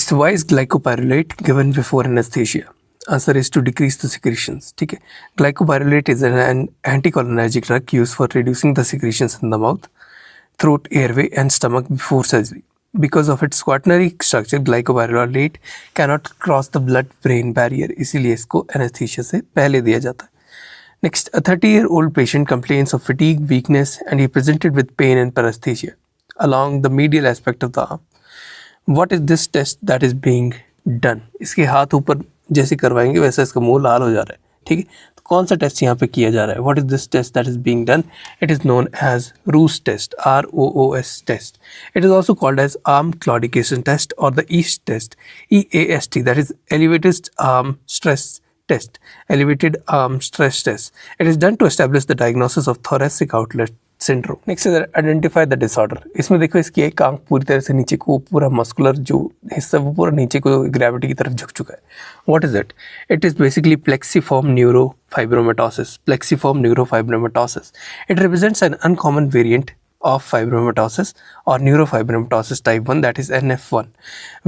Next, why is glycopyrrolate given before anaesthesia? Answer is to decrease the secretions. ठीक है, glycopyrrolate is an anticholinergic drug use for reducing the secretions in the mouth, throat, airway and stomach before surgery. Because of its quaternary structure, glycopyrrolate cannot cross the blood-brain barrier. इसीलिए इसको anesthesia से पहले दिया जाता है. Next, a 30-year-old patient complains of fatigue, weakness, and he presented with pain and paresthesia along the medial aspect of the arm. What is this test that is being done? इसके हाथ ऊपर जैसे करवाएंगे वैसा इसका मुंह लाल हो जा रहा है. ठीक है, तो कौन सा टेस्ट यहाँ पे किया जा रहा है? What is this test that is being done? It is known as Roos test, ROOS test. It is also called as arm claudication test और the EAST test, EAST, that is elevated arm stress test, elevated arm stress test. It is done to establish the diagnosis of thoracic outlet syndrome. Next is identify the disorder. इसमें देखो इसकी एक आंख पूरी तरह से नीचे को, पूरा मस्कुलर जो हिस्सा वो पूरा नीचे को ग्रेविटी की तरफ झुक चुका है. What is it? It is basically plexiform neurofibromatosis. Plexiform neurofibromatosis. It represents an uncommon variant of fibromatosis or neurofibromatosis type 1, that is NF1,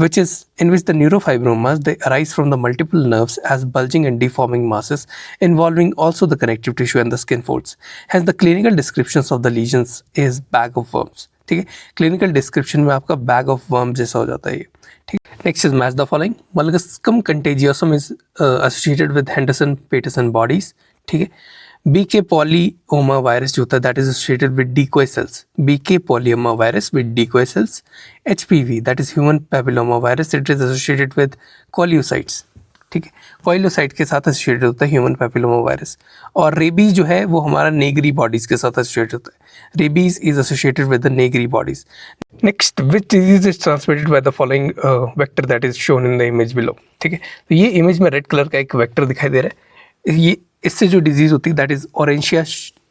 which is in which the neurofibromas, they arise from the multiple nerves as bulging and deforming masses involving also the connective tissue and the skin folds. Hence the clinical descriptions of the lesions is bag of worms. ठीक है, clinical description में आपका bag of worm जैसा हो जाता है ये. ठीक. Next is match the following. Molluscum contagiosum is associated with Henderson Patterson bodies. ठीक है, BK polyoma virus जो होता है that is associated with decoy cells. BK polyoma virus with decoy cells. HPV that is human papilloma virus, it is associated with कोलियोसाइट्स. ठीक है, कोलियोसाइट के साथ associated होता है ह्यूमन पैपिलोमा वायरस. और रेबीज जो है वो हमारा नेगरी बॉडीज के साथ एसोसिएटेड होता है. Rabies is associated with the Negri bodies. Next, which disease is transmitted by the following vector that is shown in the image below. ठीक है, तो ये इमेज में रेड कलर का एक वेक्टर दिखाई दे रहा है. ये इससे जो डिजीज़ होती है दैट इज़ ओरेंशिया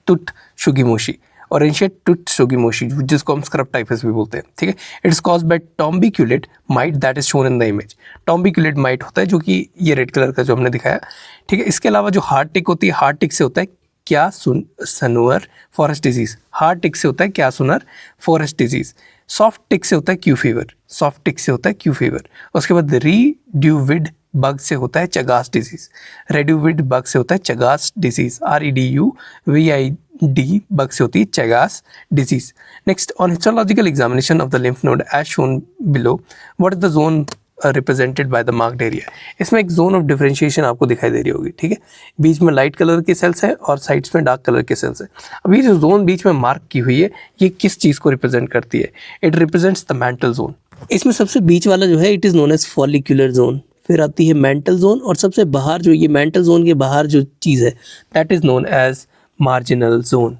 टुट शुगीमोशी. ओरेंशिया टुट शुगीमोशी जिसको हम स्क्रब टाइफस भी बोलते हैं. ठीक है, it is caused by trombiculid mite that is shown in the image. Trombiculid mite होता है जो कि ये रेड कलर का जो हमने दिखाया. ठीक है, इसके अलावा जो हार्ट टिक होती है, हार्ट टिक से होता है क्या सनुअर फॉरेस्ट डिजीज़. हार्ट टिक से होता है क्या सुनर फॉरेस्ट डिजीज़. सॉफ्ट टिक से होता है क्यू फीवर. सॉफ्ट टिक से होता है क्यू फीवर. उसके बाद रीड्यूविड बग से होता है चगास डिजीज. रेड्यूविड बग से होता है चगास डिजीज. REDUVID बग से होती है Chagas disease. Next, on histological examination of the lymph node as shown below, what is the zone represented by the marked area. इसमें एक जोन ऑफ डिफरेंशिएशन आपको दिखाई दे रही होगी. ठीक है, बीच में लाइट कलर के सेल्स हैं और साइड्स में डार्क कलर के सेल्स हैं. अब ये जो जोन बीच में मार्क की हुई है ये किस चीज़ को रिप्रेजेंट करती है? It represents the mantle zone. इसमें सबसे बीच वाला जो है it is known as follicular zone. फिर आती है मेंटल जोन और सबसे बाहर जो ये मेंटल जोन के बाहर जो चीज़ है that is known as marginal zone.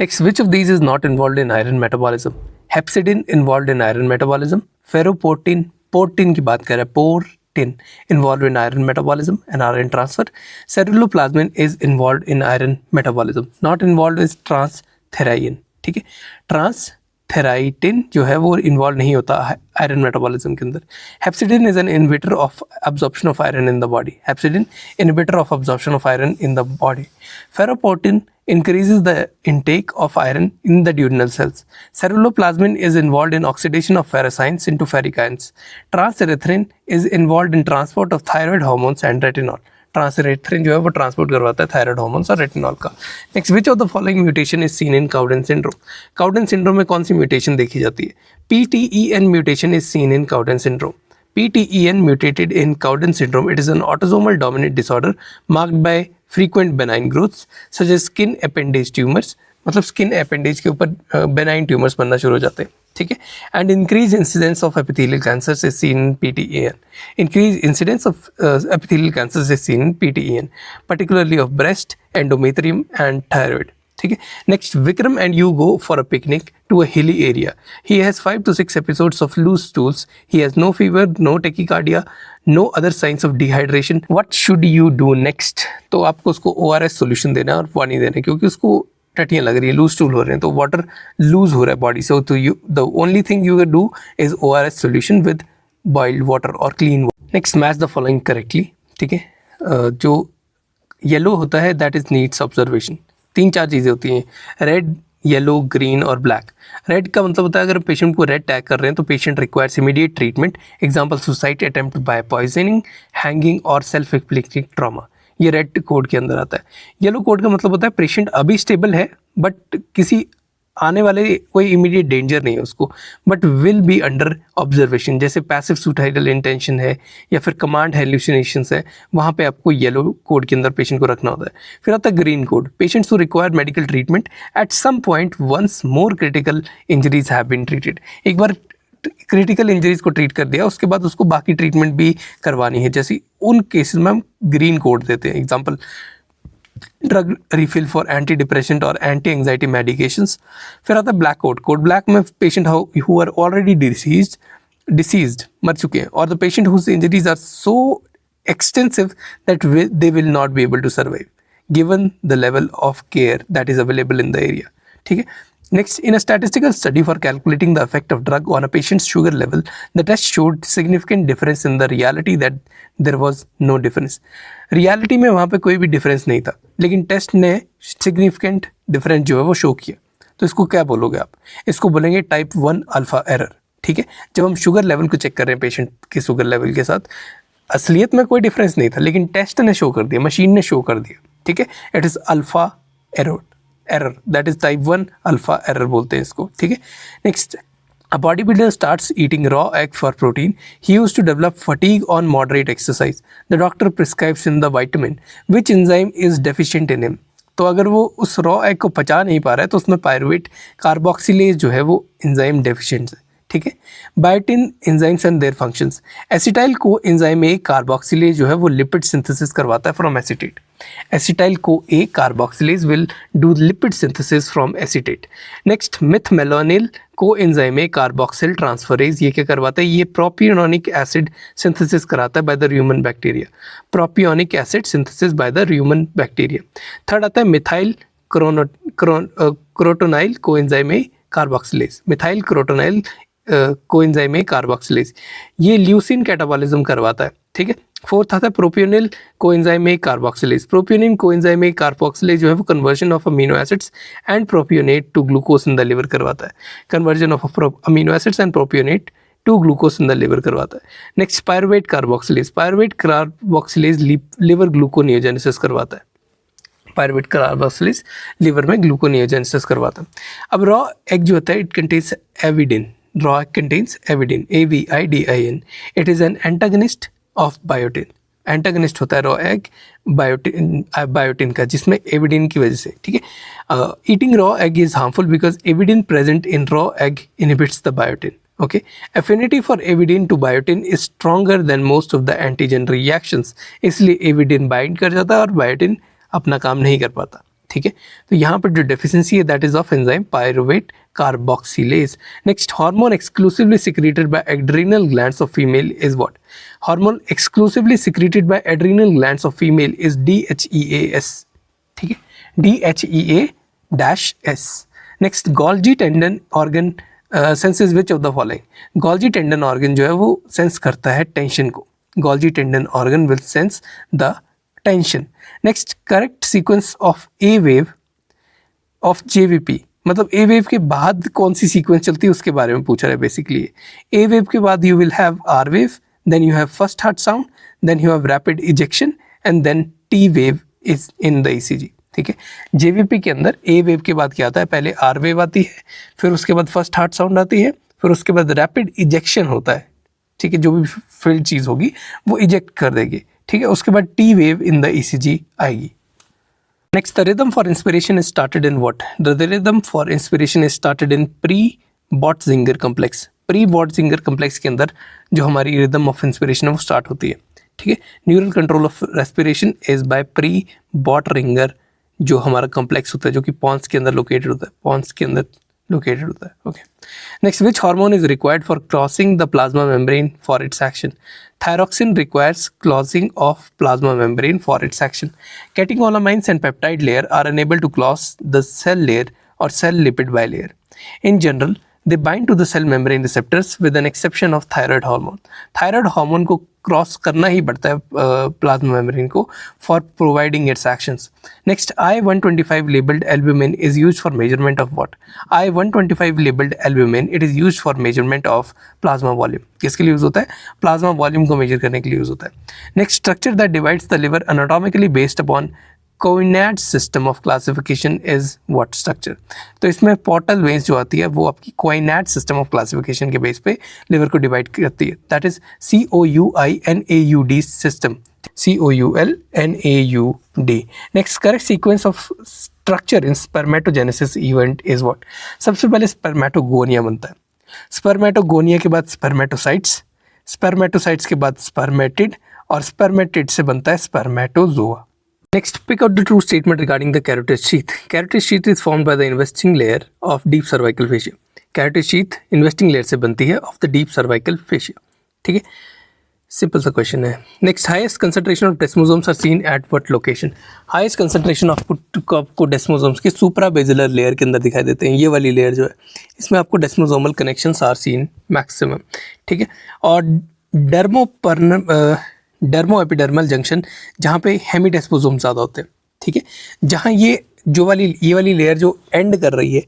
Next, which of these is not involve in iron metabolism? Hepcidin involve in iron metabolism. Ferroportin, portin की बात करें, portin involve in iron metabolism and iron transfer. Ceruloplasmin is involve in iron metabolism. Not involve is transthyretin. ठीक है, ट्रांसथेराइटिन जो है वो involve नहीं होता आयरन मेटाबॉलिज्म के अंदर. Hepcidin is an inhibitor of absorption of iron in the body. Hepcidin inhibitor of absorption of iron in the body. Ferroportin increases the intake of iron in the duodenal cells. Ceruloplasmin is involved in oxidation of ferrocyanins into ferricyanins. Transerythrin is involved in transport of thyroid hormones and retinol. Transthyretin जो है वो transport करवाता है thyroid hormones और retinol का. Next, which of the following mutation is seen in Cowden syndrome? Cowden syndrome में कौन सी म्यूटेशन देखी जाती है? PTEN mutation is seen in Cowden syndrome. PTEN mutated in Cowden syndrome. It is an autosomal dominant disorder marked by frequent benign growths such as skin appendage tumors. मतलब skin appendage के ऊपर benign tumours बनना शुरू हो जाते हैं. ठीक है, and increase incidence of epithelial cancers is seen in PTEN. Increase incidence of epithelial cancers is seen in PTEN, particularly of breast, endometrium and thyroid. ठीक है, next, Vikram and you go for a picnic to a hilly area. He has 5 to 6 episodes of loose stools. He has no fever, no tachycardia, no other signs of dehydration. What should you do next? तो आपको उसको ORS solution देना है और पानी देना है क्योंकि उसको टट्टियाँ लग रही है, लूज स्टूल हो रहे हैं, तो वाटर लूज हो रहा है बॉडी से. तो you the only thing you can do is ORS solution with boiled water or clean water. Next, match the following correctly. ठीक है, जो येलो होता है दैट इज नीड्स ऑब्जर्वेशन. 3-4 चीज़ें होती हैं. रेड येलो, ग्रीन और ब्लैक। रेड का मतलब होता है अगर पेशेंट को रेड टैग कर रहे हैं तो patient requires immediate treatment. Example suicide attempt bye poisoning, hanging और सेल्फ इन्फ्लिक्टेड ट्रॉमा। ये रेड कोड के अंदर आता है। येलो कोड का मतलब होता है पेशेंट अभी स्टेबल है बट किसी आने वाले कोई इमीडिएट डेंजर नहीं है उसको, but will be under observation. जैसे पैसिव सुसाइडल इंटेंशन है या फिर कमांड हेल्यूसिनेशंस है, वहाँ पे आपको येलो कोड के अंदर पेशेंट को रखना होता है। फिर आता है green code, patients who require medical treatment at some point once more critical injuries have been treated. एक बार क्रिटिकल इंजरीज को ट्रीट कर दिया उसके बाद उसको बाकी ट्रीटमेंट भी करवानी है, जैसे उन केसेस में हम ग्रीन कोड देते हैं। Example drug refill for anti depression और एंटी एंग्जाइटी मेडिकेशंस। फिर आता है ब्लैक कोड। कोड ब्लैक में patient who are already deceased मर चुके हैं, और the patient whose injuries are so extensive that they will not be able to survive given the level of care that is available in the area. ठीक है। Next, in a statistical study for calculating the effect of drug on a patient's sugar level, the test showed significant difference in the reality that there was no difference. Reality में वहाँ पे कोई भी difference नहीं था, लेकिन test ने significant difference जो है वो शो किया। तो इसको क्या बोलोगे आप? इसको बोलेंगे टाइप 1 अल्फा एरर। ठीक है। जब हम शुगर लेवल को चेक कर रहे हैं पेशेंट के शुगर लेवल के साथ, असलियत में कोई डिफरेंस नहीं था लेकिन टेस्ट ने शो कर दिया, मशीन ने शो कर दिया। ठीक है। It is alpha error, that is type 1 alpha error बोलते हैं इसको। ठीक है। Next, a bodybuilder starts eating raw egg for protein. He used to develop fatigue on moderate exercise. The doctor prescribes him the vitamin. Which enzyme is deficient in him? तो अगर वो उस raw egg को पचा नहीं पा रहा है तो उसमें पायरुवेट कार्बोक्सिलेज जो है वो एंजाइम डेफिशिएंट है। ठीक है। Biotin enzymes and their functions. Acetyl co enzyme A carboxylase जो है वो लिपिड सिंथेसिस करवाता है from acetate. Acetyl co A carboxylase will do lipid synthesis from acetate. Next, methylmalonyl coenzyme A carboxyl transferase ये क्या करवाता है? ये प्रोपियोनिक एसिड सिंथेसिस कराता है by the human bacteria. Propionic acid synthesis by the human bacteria. Third आता है methyl crotonyl coenzyme A carboxylase. Methyl crotonyl coenzyme carboxylase, ये ल्यूसिन कैटाबॉलिज्म करवाता है। ठीक है। फोर्थ आता है propionyl coenzyme carboxylase. Propionyl coenzyme carboxylase जो है वो conversion of amino acids and propionate to glucose in the liver करवाता है। Conversion of amino acids and propionate to glucose in the liver करवाता है। Next, pyruvate carboxylase. Pyruvate carboxylase liver gluconeogenesis करवाता है। Pyruvate carboxylase liver में gluconeogenesis करवाता है। अब रॉ एग जो होता है it contains avidin. Raw egg contains avidin, AVIDIN. It is an antagonist of biotin. Antagonist होता है रॉ एग बायोटिन का, जिसमें एविडिन की वजह से। ठीक है। Eating raw egg is harmful because avidin present in raw egg inhibits the biotin. Okay. Affinity for avidin to biotin is stronger than most of the antigen reactions, इसलिए avidin bind कर जाता है और बायोटिन अपना काम नहीं कर पाता। ठीक है। तो यहाँ पर जो डेफिशिएंसी है that is of enzyme pyruvate carboxylase. Next, hormone exclusively secreted by adrenal glands of female is what? Hormone exclusively secreted by adrenal glands of female is DHEAS। ठीक है। DHEA-S। Next, Golgi tendon organ senses which of the following? Golgi tendon organ जो है वो sense करता है tension को। Golgi tendon organ will sense the tension. Next, correct sequence of A wave of JVP, मतलब ए wave के बाद कौन सी सीक्वेंस चलती है उसके बारे में पूछ रहा है बेसिकली। ए वेव के बाद you will have R wave, then you have first heart sound, then you have rapid ejection and then T wave is in the ECG। ठीक है। JVP के अंदर ए वेव के बाद क्या आता है? पहले R वेव आती है, फिर उसके बाद फर्स्ट हार्ट साउंड आती है, फिर उसके बाद रैपिड इजेक्शन होता है। ठीक है। जो भी फील्ड चीज़ होगी वो इजेक्ट कर देगी। ठीक है। उसके बाद T wave in the ECG आएगी। Next, the rhythm for inspiration is started in what? The rhythm for inspiration is started in pre-Botzinger complex. Pre-Botzinger complex के अंदर जो हमारी rhythm of inspiration है वो start होती है। ठीक है। Neural control of respiration is by pre-Botzinger जो हमारा complex होता है, जो कि पॉन्स के अंदर लोकेटेड होता है। पॉन्स के अंदर लोकेटेड होता है। Okay. Next, which hormone is required for crossing the plasma membrane for its action? Thyroxine requires closing of plasma membrane for its action. Catecholamines and peptide layer are unable to cross the cell layer or cell lipid bilayer. In general, they bind to the cell membrane receptors with an exception of thyroid hormone. Thyroid hormone को cross करना ही पड़ता है plasma membrane को for providing its actions. Next, I-125 labelled albumin is used for measurement of what? I-125 labelled albumin it is used for measurement of plasma volume. किसके लिए use होता है? प्लाज्मा वॉल्यूम को मेजर करने के लिए use होता है। Next, structure that divides the liver anatomically based upon Couinaud system of classification is what structure? तो इसमें पोर्टल वेन्स जो आती है वो आपकी कोइनाड सिस्टम ऑफ क्लासिफिकेशन के बेस पे लिवर को डिवाइड करती है। That is COUINAUD system, COULNAUD। Next, correct sequence of structure in spermatogenesis event is what? सबसे पहले स्पर्मेटोगोनिया बनता है, स्पर्मेटोगोनिया के बाद स्पर्मेटोसाइट्स, स्पर्मेटोसाइट्स के बाद स्पर्मेटिड, और स्पर्मेटिड से बनता है spermatozoa. Next, pick out the true statement regarding the carotid sheath. Carotid sheath is formed by the investing layer of deep cervical fascia. Carotid sheath investing layer से बनती है of the deep cervical fascia. ठीक है, simple सा question है। Next, highest concentration of desmosomes are seen at what location? Highest concentration of आपको desmosomes के supra basilar layer के अंदर दिखाई देते हैं। ये वाली लेयर जो है इसमें आपको डेस्मोसोमल कनेक्शंस आर सीन मैक्सिमम। ठीक है, और डर्मो एपिडर्मल जंक्शन जहाँ पे हेमीडेस्मोसोम ज़्यादा होते हैं। ठीक है, जहाँ ये वाली लेयर जो एंड कर रही है,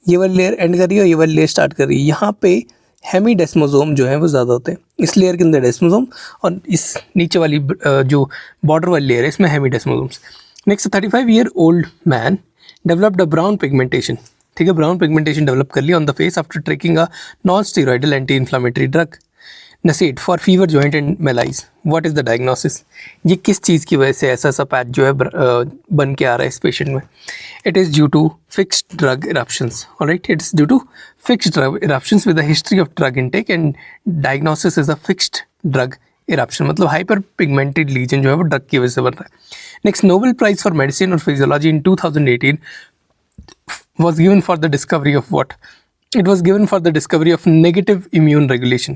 ये वाली लेयर एंड कर रही है और ये वाली लेयर स्टार्ट कर रही है, यहाँ पे हेमीडेस्मोसोम जो है वो ज़्यादा होते हैं। इस लेयर के अंदर डेस्मोसोम और इस नीचे वाली जो बॉर्डर वाली लेयर है इसमें hemidesmosomes. Next, 35 year old man developed a brown pigmentation. ठीक है, ब्राउन पिगमेंटेशन डेवलप कर लिया on the face after taking a non steroidal anti inflammatory drug used for fever joint and malaise. What is the diagnosis? ये किस चीज़ की वजह से ऐसा सा पैच जो है बन के आ रहा है इस पेशेंट में? It is due to fixed drug eruptions. Alright, it is due to fixed drug eruptions with the history of drug intake and diagnosis is a fixed drug eruption. मतलब हाइपर पिगमेंटेड लीजन जो है वो drug की वजह से बन रहा है। Next, Nobel prize for medicine और physiology in 2018 was given for the discovery of what? It was given for the discovery of negative immune regulation.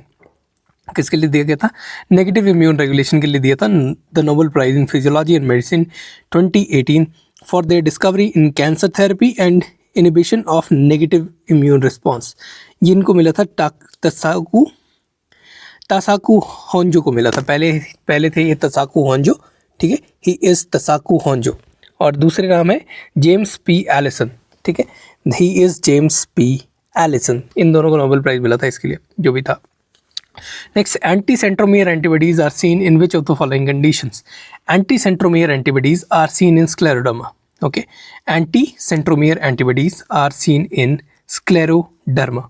किसके लिए दिया गया था? नेगेटिव इम्यून रेगुलेशन के लिए दिया था the Nobel prize in physiology and medicine 2018 for their discovery in cancer therapy and inhibition of negative immune response. ये इनको मिला था तासाकू होंजो को मिला था। पहले थे ये तसाकू होंजो। ठीक है, ही इज़ तसाकू होंजो। और दूसरे नाम है जेम्स पी एलिसन। ठीक है, he is James P Allison. इन दोनों को नोबेल प्राइज मिला था इसके लिए जो भी था। Next, anti-centromere antibodies are seen in which of the following conditions? Anti-centromere antibodies are seen in scleroderma. Okay, anti-centromere antibodies are seen in scleroderma.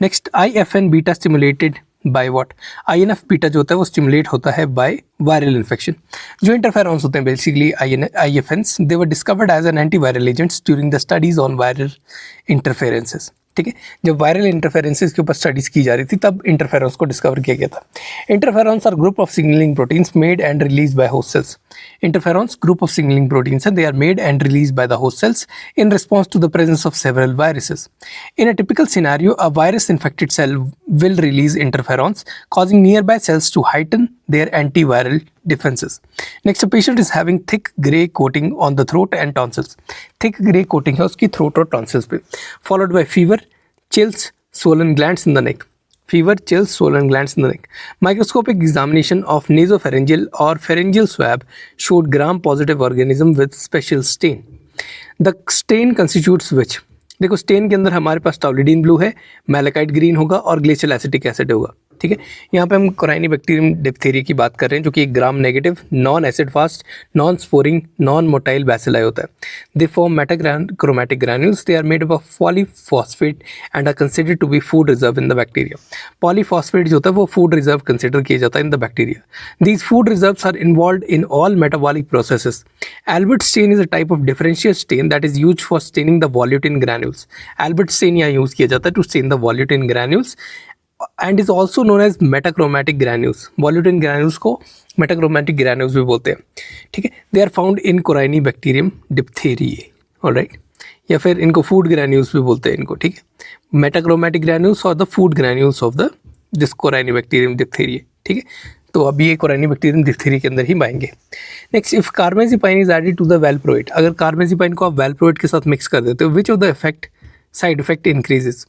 Next, IFN beta stimulated by what? INF beta जो होता है वो stimulate होता है by viral infection. जो interferons होते हैं basically IFNs, they were discovered as an antiviral agents during the studies on viral interferences. ठीक है, जब वायरल इंटरफेरेंसेस के ऊपर स्टडीज की जा रही थी तब इंटरफेरॉन्स को डिस्कवर किया गया था। Interferons are group of signalling proteins made and release by host cells. Interferons group of signalling proteins हैं, they are made and release by the host cells in response to the presence of several viruses. In a typical scenario a virus infected cell will release interferons causing nearby cells to heighten their antiviral defenses. Next, a patient is having thick gray coating on the throat and tonsils. Thick gray coating है उसकी throat और tonsils पे, followed by fever, chills, swollen glands in the neck. Fever, chills, swollen glands in the neck. Microscopic examination of nasopharyngeal or pharyngeal swab showed gram-positive organism with special stain. The stain constitutes which? देखो, stand के अंदर हमारे पास टाउलिडीन blue है, malachite green होगा और glacial acetic acid होगा। ठीक है, यहाँ पे हम कोराइनी बैक्टीरियम डिप्थीरिया की बात कर रहे हैं जो कि एक gram negative, non acid fast, non sporing, non motile bacilli होता है। They form metachromatic granules, they are made up of polyphosphate and are considered to be food reserve in the bacteria. Polyphosphate जो होता है वो food reserve consider किया जाता है in the bacteria. These food reserves are involved in all metabolic processes. Albert stain is a type of differential stain that is used for staining the volutin granules. Albert stain यहाँ use किया जाता है to stain the volutin granules and is also known as metachromatic granules. Volutin granules को metachromatic granules भी बोलते हैं। ठीक है, they are found in Corynebacterium diphtheriae. Alright, या फिर इनको food granules भी बोलते हैं इनको। ठीक है, metachromatic granules or the food granules of the this Corynebacterium diphtheriae. ठीक है, तो अब ये Corynebacterium diphtheria के अंदर ही पाएंगे। Next, if carbamazepine is added to the valproate, अगर कार्मेजिपाइन को आप वैल्प्रोएट के साथ मिक्स कर देते हो, which of the side effect increases?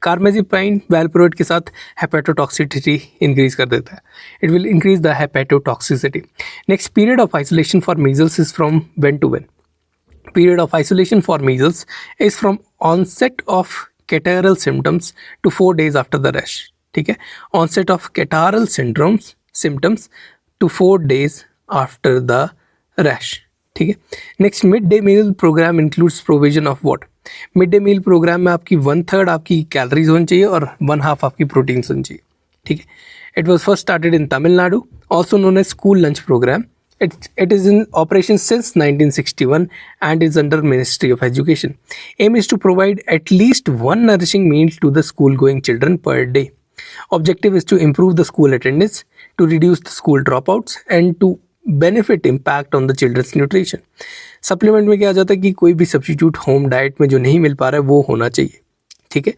Carbamazepine valproate के साथ हेपेटोटॉक्सिसिटी इंक्रीज कर देता है. It will increase the hepatotoxicity. Next, period of isolation for measles is from when to when. Period of isolation for measles is from onset of catarrhal symptoms to 4 days after the rash. ठीक है, onset of catarrhal symptoms to 4 days after the rash. ठीक है. Next, mid day meal programme includes provision of what. Mid day meal programme में आपकी 1/3 आपकी calories होनी चाहिए और 1/2 आपकी प्रोटीन्स होनी चाहिए. ठीक है. It was first started in Tamil Nadu, also known as school lunch programme. It is in operation since 1961 and is under Ministry of Education. Aim is to provide at least one nourishing meal to the school-going children per day. Objective is to improve the school attendance, to reduce the school dropouts, and to benefit impact on the children's nutrition. Supplement में क्या आ जाता है कि कोई भी substitute home diet में जो नहीं मिल पा रहा है वो होना चाहिए. ठीक है.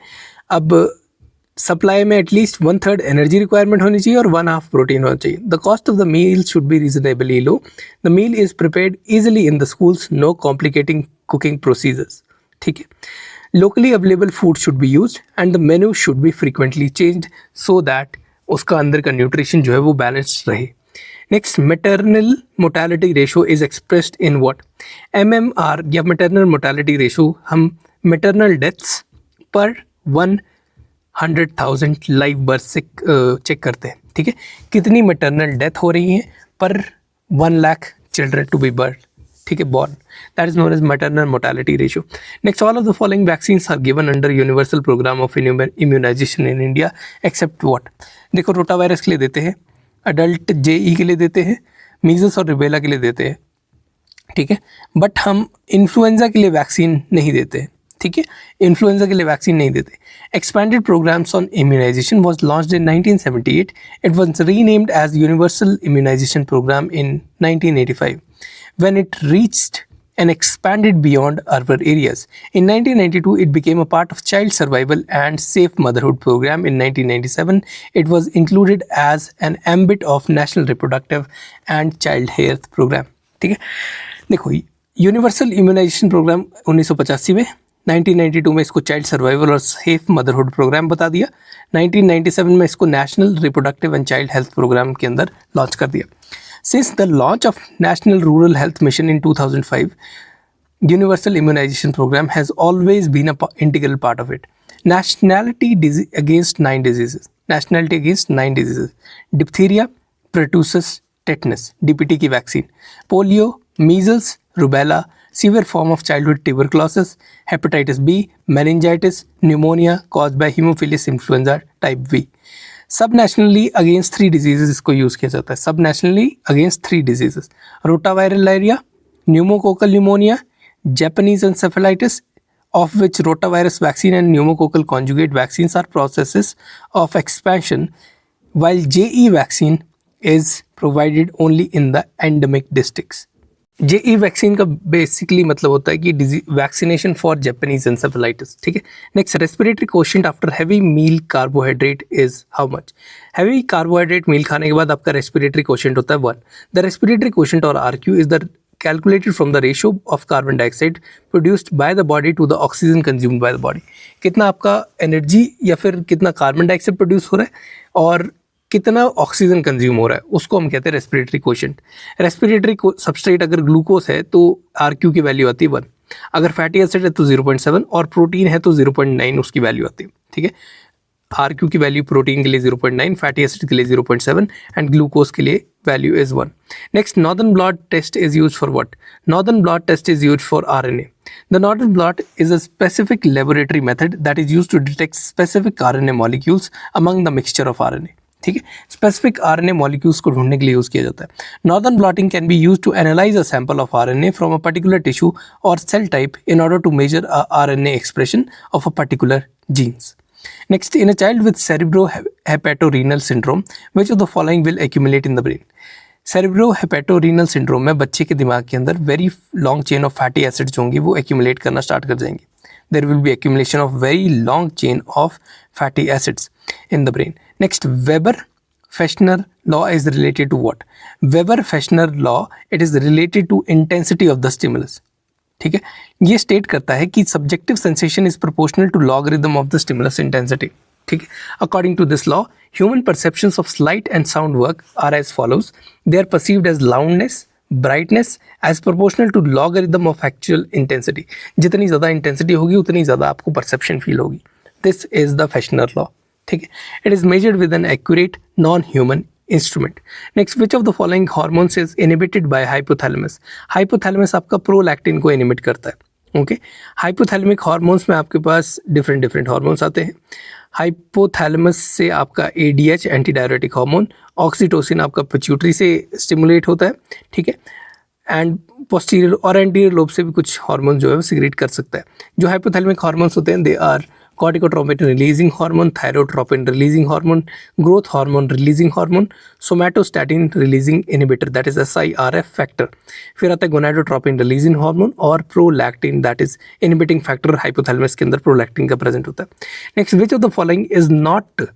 अब सप्लाई में एटलीस्ट 1/3 एनर्जी रिक्वायरमेंट होनी चाहिए और 1/2 प्रोटीन होना चाहिए. The cost of the meal should be reasonably low. The meal is prepared easily in the schools, no complicating cooking procedures. ठीक है. Locally available food should be used and the menu should be frequently changed so that उसका अंदर का nutrition जो है वो balanced रहे. Next, maternal mortality ratio is expressed in what. MMR या मैटरनल मोर्टेलिटी रेशो हम मैटरनल डेथ्स पर 100,000 लाइव बर्थ से चेक करते हैं. ठीक है, कितनी मैटरनल डेथ हो रही है पर 1 lakh children to be birth. ठीक है, born. That is known as maternal mortality ratio. Next, all of the following vaccines are given under universal programme of immunization in India except what. देखो, rota virus के लिए देते हैं, adult JE के लिए देते हैं, मीजल्स और रुबेला के लिए देते हैं. ठीक है, बट हम इन्फ्लुएंजा के लिए वैक्सीन नहीं देते हैं. ठीक है, इन्फ्लुएंजा के लिए वैक्सीन नहीं देते. Expanded programmes on immunization was launched in 1978. It was renamed as universal immunization programme in 1985 when it reached and expanded beyond urban areas. In 1992, it became a part of Child Survival and Safe Motherhood Program. In 1997, it was included as an ambit of National Reproductive and Child Health Program. ठीक है, देखो, universal immunization programme 1985 में, 1992 में इसको child survival और safe motherhood programme बता दिया, 1997 में इसको national reproductive and child health programme के अंदर लॉन्च कर दिया. Since the launch of National Rural Health Mission in 2005, Universal Immunization Program has always been an integral part of it. Nationality against 9 diseases. Nationality against 9 diseases. Diphtheria, pertussis, tetanus, DPT की vaccine, polio, measles, rubella, severe form of childhood tuberculosis, hepatitis B, meningitis, pneumonia caused by Haemophilus influenza type V. Subnationally against 3 diseases इसको use किया जाता है. Subnationally against 3 diseases, rotaviral diarrhoea, pneumococcal pneumonia, Japanese encephalitis, of which rotavirus vaccine and pneumococcal conjugate vaccines are processes of expansion, while JE vaccine is provided only in the endemic districts. JE vaccine का basically मतलब होता है कि vaccination for Japanese encephalitis. ठीक है. Next, respiratory quotient after heavy meal carbohydrate is how much. Heavy carbohydrate meal खाने के बाद आपका रेस्पिरेटरी कोशेंट होता है 1. The respiratory quotient or RQ is the calculated from the ratio of carbon dioxide produced by the body to the oxygen consumed by the body. कितना आपका energy या फिर कितना कार्बन डाइऑक्साइड प्रोड्यूस हो रहा है और कितना ऑक्सीजन कंज्यूम हो रहा है, उसको हम कहते हैं रेस्पिरेटरी कोशेंट. रेस्पिरेटरी सबस्ट्रेट अगर ग्लूकोज है तो RQ की वैल्यू आती है 1. अगर फैटी एसिड है तो 0.7 और प्रोटीन है तो 0.9 उसकी वैल्यू आती है. ठीक है, RQ की वैल्यू प्रोटीन के लिए 0.9, फैटी एसिड के लिए 0.7 एंड ग्लूकोज के लिए value is 1. Next, northern blot test is use for what. Northern blot test is use for RNA. The northern blot is a specific laboratory method that is use to detect specific RNA molecules among the mixture of RNA. ठीक है, specific RNA molecules को ढूंढने के लिए use किया जाता है. Northern blotting can be use to analyse a sample of RNA from a particular tissue or cell type in order to measure RNA expression of a particular genes. Next, in a child with cerebrohepatorenal syndrome, which of the following will accumulate in the brain? Cerebrohepatorenal syndrome में बच्चे के दिमाग के अंदर very long chain of fatty acids होंगी, वो accumulate करना start कर जाएंगे. There will be accumulation of very long chain of fatty acids in the brain. Next, Weber-Fechner law is related to what? Weber-Fechner law, it is related to intensity of the stimulus. ठीक है, ये state करता है कि subjective sensation is proportional to logarithm of the stimulus intensity. ठीक है, according to this law human perceptions of light and sound work are as follows, they are perceived as loudness, brightness as proportional to logarithm of actual intensity. जितनी ज़्यादा intensity होगी उतनी ज़्यादा आपको perception feel होगी। This is the Fechner law. ठीक है, it is measured with an accurate non human instrument. Next, which of the following hormones is inhibited by hypothalamus. Hypothalamus आपका प्रोलैक्टिन को इनिबिट करता है। ओके, हाइपोथैलेमिक हार्मोन्स में आपके पास different hormones आते हैं। हाइपोथैलेमस से आपका ADH anti diuretic hormone, oxytocin आपका पिट्यूटरी से स्टिमुलेट होता है। ठीक है, एंड पोस्टीरियर और एंटीरियर लोब से भी कुछ हार्मोन जो है वो सिक्रेट कर सकता है। जो हाइपोथैलेमिक हार्मोन्स होते हैं they are corticotropin releasing hormone, thyrotropin releasing hormone, growth hormone releasing hormone, somatostatin releasing inhibitor that is SIRF factor. फिर आता है गोनाडोट्रोपिन रिलीजिंग हार्मोन और prolactin that is inhibiting factor. Hypothalamus के अंदर प्रोलैक्टिन का present होता है। Next, which of the following is not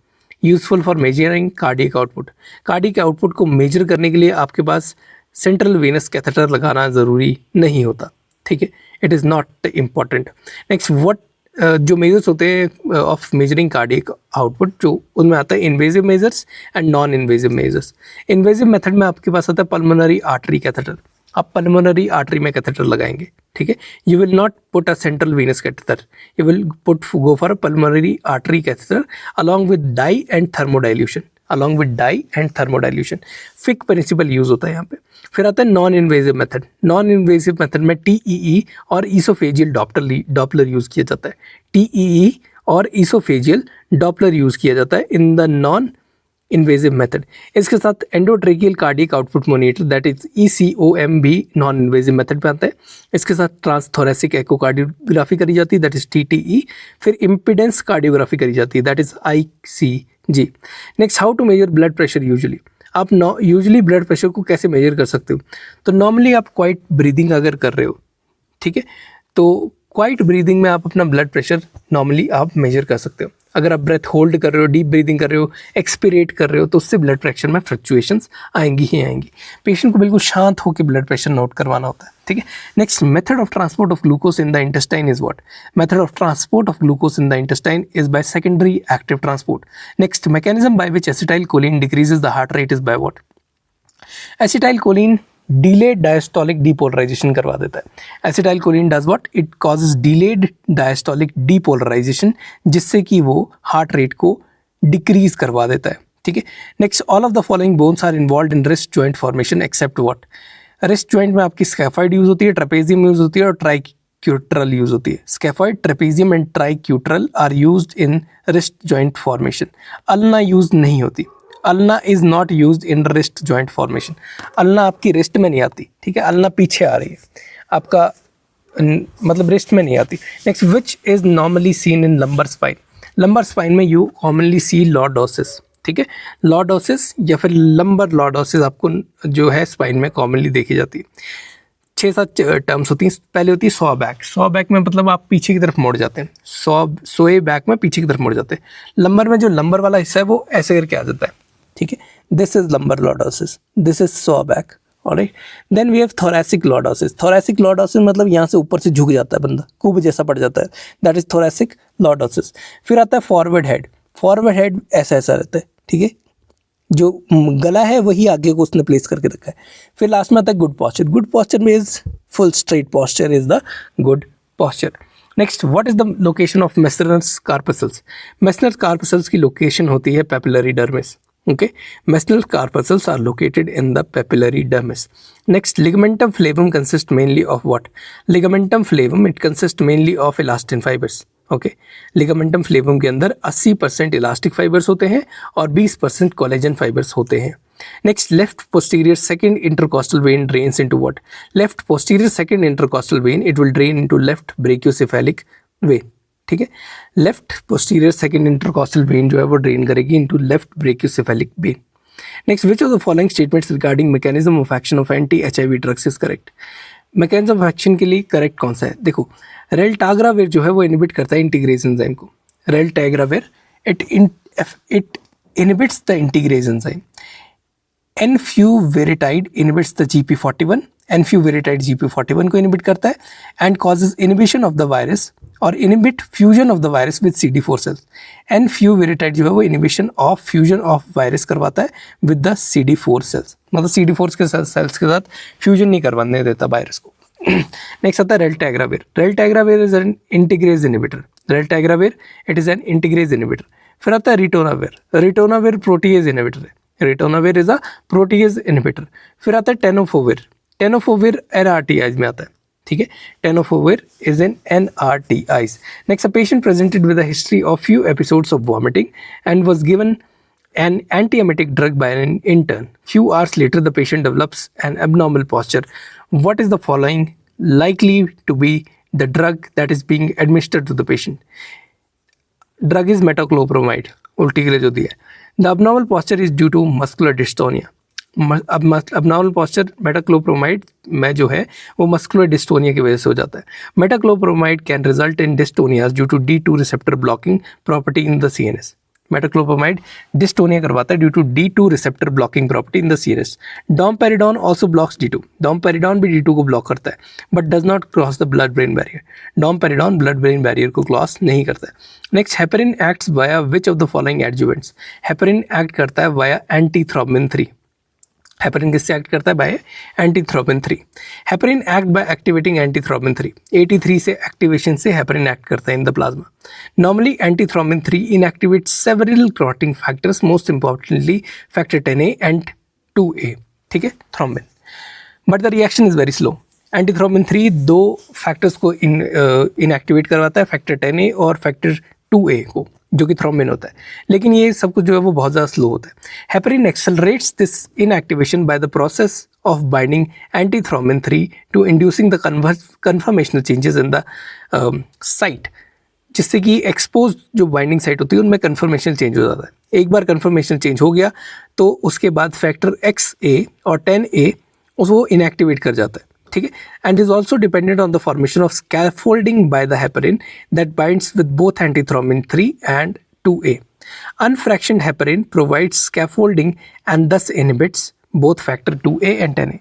useful for measuring cardiac output. Cardiac output को मेजर करने के लिए आपके पास सेंट्रल वेनस कैथेटर लगाना ज़रूरी नहीं होता। ठीक है, it is not important. Next, what जो मेजर्स होते हैं ऑफ मेजरिंग कार्डियक आउटपुट, जो उनमें आता है invasive measures and non invasive measures. Invasive method में आपके पास आता है पल्मोनरी आर्टरी कैथेटर। आप पल्मोनरी आर्टरी में कैथेटर लगाएंगे। ठीक है, you will not put a central venous catheter, you will go for pulmonary artery catheter along with dye and thermodilution. Along with dye and thermodilution Fick principle use होता है यहाँ पे। फिर आता है non invasive method. Non invasive method में TEE और oesophageal Doppler use किया जाता है। TEE और ईसोफेजियल डॉपलर यूज़ किया जाता है in the non invasive method. इसके साथ endotracheal cardiac output monitor that is ECOM भी नॉन इन्वेजिव मेथड पे आता है। इसके साथ ट्रांसथोरेसिक एकोकार्डियोग्राफी करी जाती है दैट इज TTE। फिर इम्पिडेंस कार्डियोग्राफी करी जाती है that is ICG। Next, how to measure blood pressure usually. आप यूजुअली ब्लड प्रेशर को कैसे मेजर कर सकते हो? तो नॉर्मली आप क्वाइट ब्रीदिंग अगर कर रहे हो, ठीक है, तो क्वाइट ब्रीदिंग में आप अपना ब्लड प्रेशर नॉर्मली आप मेजर कर सकते हो। अगर आप ब्रेथ होल्ड कर रहे हो, डीप ब्रीदिंग कर रहे हो, एक्सपीरेट कर रहे हो, तो उससे ब्लड प्रेशर में फ्लक्चुएशंस आएंगी ही आएंगी। पेशेंट को बिल्कुल शांत होकर ब्लड प्रेशर नोट करवाना होता है। ठीक है, next, method of transport of glucose in the intestine is what. Method of transport of glucose in the intestine is by secondary active transport. Next, mechanism by which acetylcholine decreases the heart rate is by what. Acetylcholine delayed diastolic depolarization करवा देता है। Acetylcholine does what, it causes delayed diastolic depolarization, जिससे कि वो heart rate को decrease करवा देता है। ठीक है, next, all of the following bones are involve in wrist joint formation except what. Wrist joint में आपकी स्कैफॉइड यूज होती है, ट्रेपेजियम यूज होती है और ट्राइक्यूट्रल यूज होती है। Scaphoid, trapezium and triquetral are used in wrist joint formation. Ulna use नहीं होती। Ulna is not used in wrist joint formation. Ulna आपकी रिस्ट में नहीं आती। ठीक है, अल्ना पीछे आ रही है आपका, मतलब रिस्ट में नहीं आती। Next, which is normally seen in lumbar spine. Lumbar spine में यू कॉमनली सी लॉर्डोसिस। ठीक है, लॉर्डोसिस या फिर लंबर लॉर्डोसिस आपको जो है स्पाइन में कॉमनली देखी जाती है। 6-7 टर्म्स होती हैं। पहले होती है सॉ बैक। सॉ बैक में मतलब आप पीछे की तरफ मुड़ जाते हैं। सोए बैक में पीछे की तरफ मुड़ जाते हैं। लंबर में जो लंबर वाला हिस्सा है वो ऐसे करके आ जाता है। ठीक है, this is lumbar lordosis, this is sway back. Alright, then we have thoracic lordosis. Thoracic lordosis मतलब यहाँ से ऊपर से झुक जाता है बंदा, कुब जैसा पड़ जाता है, दैट इज थोरैसिक लॉर्डोसिस। फिर आता है फॉरवर्ड हेड। फॉरवर्ड हेड ऐसा ऐसा रहता है। ठीक है, जो गला है वही आगे को उसने प्लेस करके रखा है। फिर लास्ट में आता है गुड पॉस्चर। गुड पॉस्चर में is full straight posture is the good posture. Next, what is the location of Meissner's corpuscles. Meissner's corpuscles की लोकेशन होती है papillary dermis. Okay, Mesnel's corpuscles are located in the papillary dermis. Next, ligamentum flavum consists mainly of what? Ligamentum flavum, it consists mainly of elastin fibers. Okay, ligamentum flavum के अंदर 80% elastic fibers होते हैं और 20% collagen fibers होते हैं। Next, left posterior second intercostal vein drains into what? Left posterior second intercostal vein, it will drain into left brachiocephalic vein. ठीक है, left posterior second intercostal when जो है वो ड्रेन करेगी into left brachiocephalic when. Next, which of the following statements regarding mechanism of action of anti HIV drugs is correct. Mechanism of action के लिए correct कौन सा है? देखो, रेल्टाग्रावेर जो है वो इनिबिट करता है इंटीग्रेज एंजाइम को। Raltegravir it inhibits the integrase enzyme. Enfuvirtide inhibits the GP41, enfuvirtide GP41 को इनहिबिट करता है and causes inhibition of the virus or inhibit fusion of the virus with CD4 cells. Enfuvirtide जो है वो inhibition of fusion of virus करवाता है with the CD4 sales, मतलब CD4 के सेल्स के साथ फ्यूजन नहीं करवाने देता वायरस को। नेक्स्ट आता है raltegravir. Raltegravir is an integrase inhibitor. Raltegravir it is an integrase inhibitor. फिर आता है रिटोनाविर। रिटोनाविर प्रोटीएज इनहिबिटर है। Ritonavir is a protease inhibitor. फिर आता है टेनोफोविर। टेनोफोविर NRTIs में आता है, ठीक है। Tenofovir is an NRTIs। Next, a patient presented with a history of few episodes of vomiting and was given an antiemetic drug by an intern. Few hours later, the patient develops an abnormal posture. What is the following likely to be the drug that is being administered to the patient? Drug is metoclopramide. उल्टी के लिए जो दिया है। The abnormal posture is due to muscular dystonia. abnormal posture metoclopramide में जो है वो muscular dystonia की वजह से हो जाता है। Metoclopramide can result in dystonias due to D2 receptor blocking property in the CNS. Metoclopramide dystonia करवाता है due to D2 receptor blocking property in the CNS। Domperidone also blocks D2। Domperidone भी D2 को block करता है but does not cross the blood brain barrier. Domperidone blood brain barrier को cross नहीं करता है। Next, heparin acts via which of the following adjuvants? Heparin act करता है वाया एंटीथ्रोम्बिन 3। हेपेरिन किससे एक्ट करता है? By antithrombin 3। Heparin act by activating antithrombin 3। 83 से एक्टिवेशन से हेपेरिन एक्ट करता है in the plasma. Normally antithrombin 3 inactivate several clotting factors, most importantly factor 10A and 2A, ठीक है, thrombin, but the reaction is very slow. Antithrombin 3 दो factors को inactivate करवाता है, फैक्टर 10A और फैक्टर 2A को, जो कि थ्रोम्बिन होता है, लेकिन ये सब कुछ जो है वो बहुत ज़्यादा स्लो होता है। Heparin accelerates this inactivation by the process of binding antithrombin 3 to inducing the conformational changes in the site, जिससे कि एक्सपोज जो बाइंडिंग साइट होती है उनमें कन्फर्मेशन चेंज हो जाता है। एक बार कन्फर्मेशन चेंज हो गया तो उसके बाद फैक्टर XA और 10A उसको इनएक्टिवेट कर जाता है, ठीक है। And is also dependent on the formation of scaffolding by the heparin that binds with both antithrombin 3 and 2A. Unfractioned heparin provides scaffolding and thus inhibits both factor 2A and 10A.